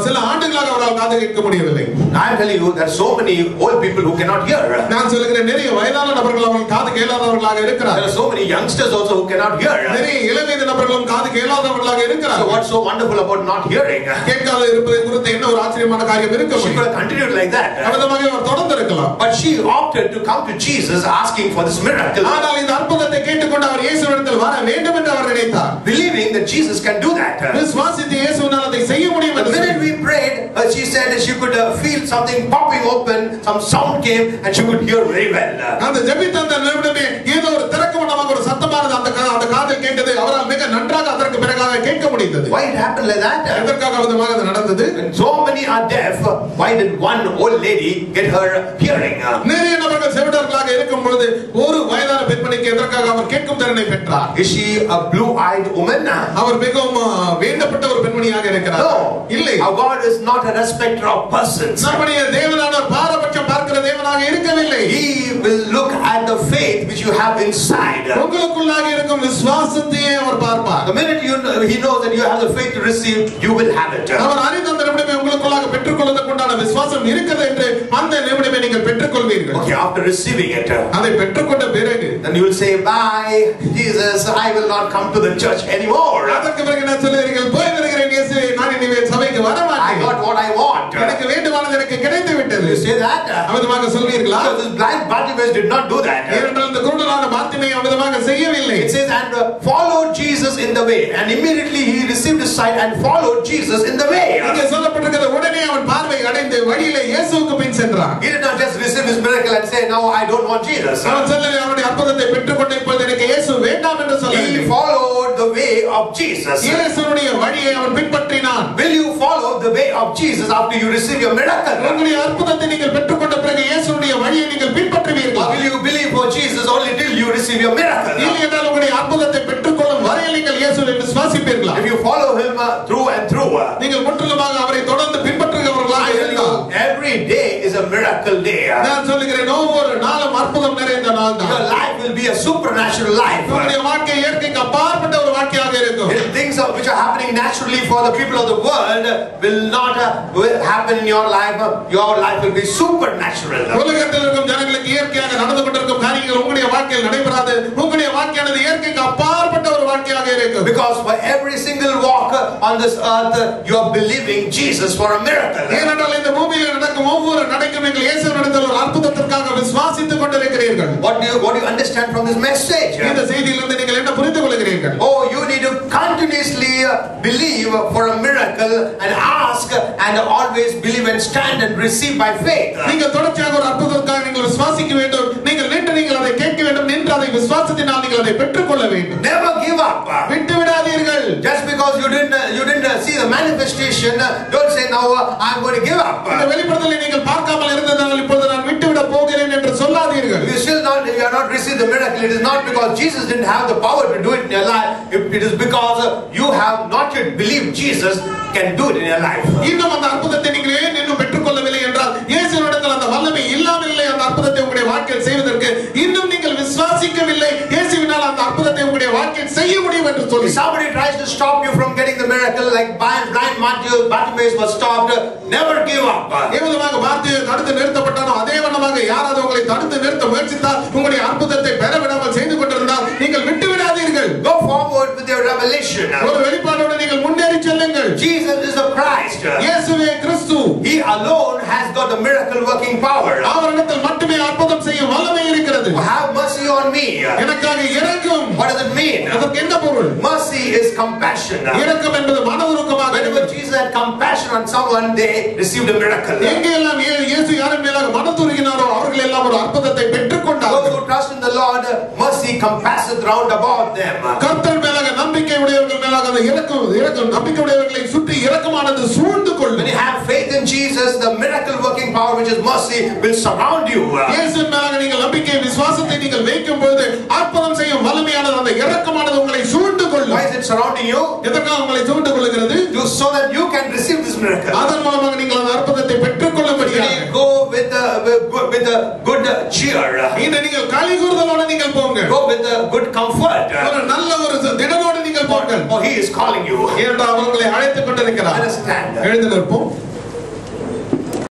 சில ஆண்டுகளாக அவரால் காது கேட்க முடியவில்லை. I am telling you, there are so many old people who cannot hear. நான் சொல்கிறேன், நிறைய வயதான நபர்கள் அவர்கள் காது கேளாதவர்களாக இருக்கிறார்கள். There are so many youngsters also who cannot hear. இளவயது நபர்களும் காது கேளாதவர்களாக இருக்கிறார்கள். So what's so wonderful about not hearing? கேட்காத இருப்பதை குறித்து என்ன ஒரு ஆச்சரியமான காரியம் இருக்க முடியும்? She could have continued like that. அவதமாக அவர் தொடர்ந்து இருக்கலாம். But she opted to come to Jesus asking for this miracle. ஆனால் இந்த அற்புதத்தை கேட்டுக்கொண்டு அவர் இயேசுவிடத்தில் வர வேண்டும் என்று அவர் நினைத்தார். Believing that Jesus can do that. விசுவாசித்து இயேசுவினால் அதை செய்ய முடியும் என்று. The minute we prayed, she said that she could feel something popping open, some sound came and she could hear very well. அந்த ஜெபித்த அந்த நிமிடமே ஏதோ ஒரு திறக்கமான ஒரு சத்தமானது அந்த காதில் கேட்டது. அவரால் மிக நன்றாக அதற்கு பிறகாக கேட்க முடிந்தது. Why it happened like that? எதற்காக விதமாக அது நடந்தது? When so many are deaf, why did one old lady get her hearing? நிறைய நபர்கள் செவிடர்களாக இருக்கும் பொழுது ஒரு வயதான பெண்மணிக்கு எதற்காக அவர் கேட்கும் திறனை பெற்றார்? Is she a blue-eyed woman? அவர் மிகவும் வேண்டப்பட்ட ஒரு பெண்மணியாக இருக்கிறார். No, இல்லை. Our God is not a respecter of persons. நம்முடைய தேவனானவர் பாரபட்சம் பார்க்கிற தேவனாக இருக்கவில்லை. He will look at the faith which you have inside. உங்களுக்குள்ளாக இருக்கும் விசுவாசத்தையே அவர் பார்ப்பார். The minute he knows that you have the faith to receive, you will have it. அவர் அறிந்த அந்த நிமிடமே உங்களுக்குள்ளாக பெற்றுக்கொள்வதற்குண்டான விசுவாசம் இருக்கிறது என்று அந்த நிமிடமே நீங்கள் பெற்றுக்கொள்வீர்கள். Okay, after receiving it, அதை பெற்றுக்கொண்ட பிறகு then you will say, bye Jesus, I will not come to the church anymore. அதற்கு பிறகு என்ன சொல்லுவீர்கள்? போய் வருகிறேன் இயேசுவே, நான் இனிமே சபைக்கு வர மாட்டேன். I got what I want. எனக்கு வேண்டுமானது எனக்கு கிடைத்து விட்டது. You say that? அவதமாக சொல்வீர்களா? So this blind Bartimaeus did not do that. ஏனென்றால் இந்த குருடனான பார்த்திமேயு அவதமாக செய்யவில்லை. It says, and followed Jesus in the way, and immediately he received his sight and followed Jesus in the way. இங்கே சொல்லப்பட்டிருக்கிறது உடனே அவன் பார்வை அடைந்து வழியிலே இயேசுவுக்கு பின் சென்றான். He did not just receive his miracle and say, now I don't want Jesus. அவன் சொல்லவில்லை, அவனுடைய அற்புதத்தை பெற்றுக்கொண்ட இப்பொழுது எனக்கு இயேசு வேண்டாம் என்று சொல்லவில்லை. He followed the way of Jesus. இயேசுவுடைய வழியை அவன் பின்பற்றினான். Will you follow the way of Jesus after you receive your miracle? உங்களுடைய அற்புதத்தை நீங்கள் பெற்றுக்கொண்ட பிறகு இயேசுவுடைய வழியை நீங்கள் பின்பற்றுவீர்களா? Will you believe for Jesus only till you receive your miracle? இல்லை என்றால் உங்களுடைய அற்புதத்தை பெற்றுக்கொள்ளும் வரையில் நீங்கள் இயேசுவை விசுவாசிப்பீர்களா? If you follow him through and through, நீங்கள் முற்றிலுமாக அவரை தொடர்ந்து பின்பற்றுகிறவர்களாக இருந்தால் every day is a miracle day. நான் சொல்லுகிறேன், ஒவ்வொரு நாளும் அற்புதம் நிறைந்த நாள் தான். Your life will be a supernatural life. உங்களுடைய வாழ்க்கை இயற்கைக்கு அப்பாற்பட்ட ஒரு வாழ்க்கையாக இருக்கும். Things which are happening naturally for the people of the world will not happen in your life. Your life will be supernatural. உலகத்தில் இருக்கும் ஜனங்களுக்கு இயற்கையாக நடந்து கொண்டிருக்கும் காரியங்கள் உங்களுடைய வாழ்க்கையில் நடைபெறாது. உங்களுடைய வாழ்க்கையானது இயற்கைக்கு அப்பாற்பட்ட ஒரு வாழ்க்கையாக இருக்கும். வேண்டும். Because for every single walk on this earth, you are believing Jesus for a miracle. ஏனென்றால் இந்த பூமியில் நடக்கும் ஒவ்வொரு நடைக்கும் நீங்கள் இயேசுவினிடத்தில் ஒரு அற்புதத்திற்காக விசுவாசித்துக் கொண்டிருக்கிறீர்கள். What do you understand from this message? இந்த செய்தியிலிருந்து நீங்கள் என்ன புரிந்து கொள்கிறீர்கள்? Oh, you need to continuously believe for a miracle and ask and always believe and stand and receive by faith. நீங்கள் தொடர்ச்சியாக ஒரு அற்புதத்திற்காக நீங்கள் விசுவாசிக்க வேண்டும். நீங்கள் நின்று நீங்கள் அதை கேட்க வேண்டும். நின்று அதை விசுவாசத்தினால் நீங்கள் அதை பெற்றுக்கொள்ள வேண்டும். Never give up. விட்டு விடாதீர்கள். Just because you didn't see the manifestation, don't say now I'm going to give up. இந்த வெளிப்படுத்தலை நீங்கள் பார்க்காமல் இருந்ததால் இப்பொழுது நான் விட்டுவிட போகிறேன் என்று சொல்லாதீர்கள். You are not received the miracle. It is not because Jesus didn't have the power to do it in your life. It is because you have not yet believed Jesus can do it in your life. இன்னும் அந்த அற்புதத்தை நீங்கள் ஏன் இன்னும் பெற்றுக்கொள்ளவில்லை என்றால் இயேசுவினிடத்தில் அந்த வல்லமை இல்லாமலே அந்த அற்புதத்தை உங்களுடைய வாழ்க்கையில் செய்வதற்கு இன்னும் நீங்கள் விசுவாசிக்கவில்லை. இயேசுவினால் அந்த அற்புதத்தை உங்களுடைய வாழ்க்கையில் செய்ய முடியும் என்று சொல்லி somebody tries to stop you from getting the miracle like blind Bartimaeus was stopped. Never give up. ஏவதமாக பார்த்தியேயு தடுத்து நிறுத்தப்பட்டானோ அதே வண்ணமாக யாராவது உங்களை தடுத்து நிறுத்த முயற்சித்தால் உங்களுடைய அற்புதத்தை பெற விடாமல் செய்து கொண்டிருந்தால் நீங்கள் விட்டு விடாதீர்கள். Go forward with your revelation. ஒரு வெளிப்பாடோடு நீங்கள் முன்னேறி செல்லுங்கள். Jesus is the Christ. இயேசுவே கிறிஸ்து. He alone has got the miracle working power. அவரிடத்தில் மட்டுமே அற்புதம் செய்யும் வல்லமை இருக்கிறது. Have mercy on me. எனக்காக இரக்கம். What does it mean? அதற்கு என்ன பொருள்? Mercy is compassion. இரக்கம் என்பது மனதுருக்கமாக. Whenever Jesus had compassion on someone, they received a miracle. எங்கெல்லாம் இயேசு யாரின் மேலாக மனதுருகினாரோ அவர்கள் எல்லாம் ஒரு அற்புதத்தை பெற்றுக்கொண்டார்கள். Those who trust in the Lord, mercy compasseth round about them. கர்த்தர் மேலாக நம்பிக்கை உடையவர்கள் மேலாக அந்த இரக்கம் நம்பிக்கை உடையவர்களை சுற்றி இரக்கமானது சூழ்ந்து கொள்ளும். When you have faith in Jesus, the miracle working power which is mercy will surround you. இயேசுவின் மேலாக நீங்கள் நம்பிக்கை விசுவாசத்தை நீங்கள் வைக்கும் பொழுது அற்புதம் செய்யும் வல்லமையானது அந்த இரக்கமானது உங்களை சூழ்ந்து கொள்ளும். Why is it surrounding you? எதற்காக உங்களை சூழ்ந்து கொள்கிறது? So that you can receive this miracle. அதன் மூலமாக நீங்கள் அந்த அற்புதத்தை பெற்றுக்கொள்ளும்படியாக. Go with a good cheer. இந்த நீங்கள் களி கூறுதலோடு நீங்கள் போங்க. Go with a good comfort. ஒரு நல்ல ஒரு திடனோடு நீங்கள் போங்க. For he is calling you. ஏனென்றால் அவர் உங்களை அழைத்துக் கொண்டிருக்கிறார். Understand. எழுந்து நிற்போம்.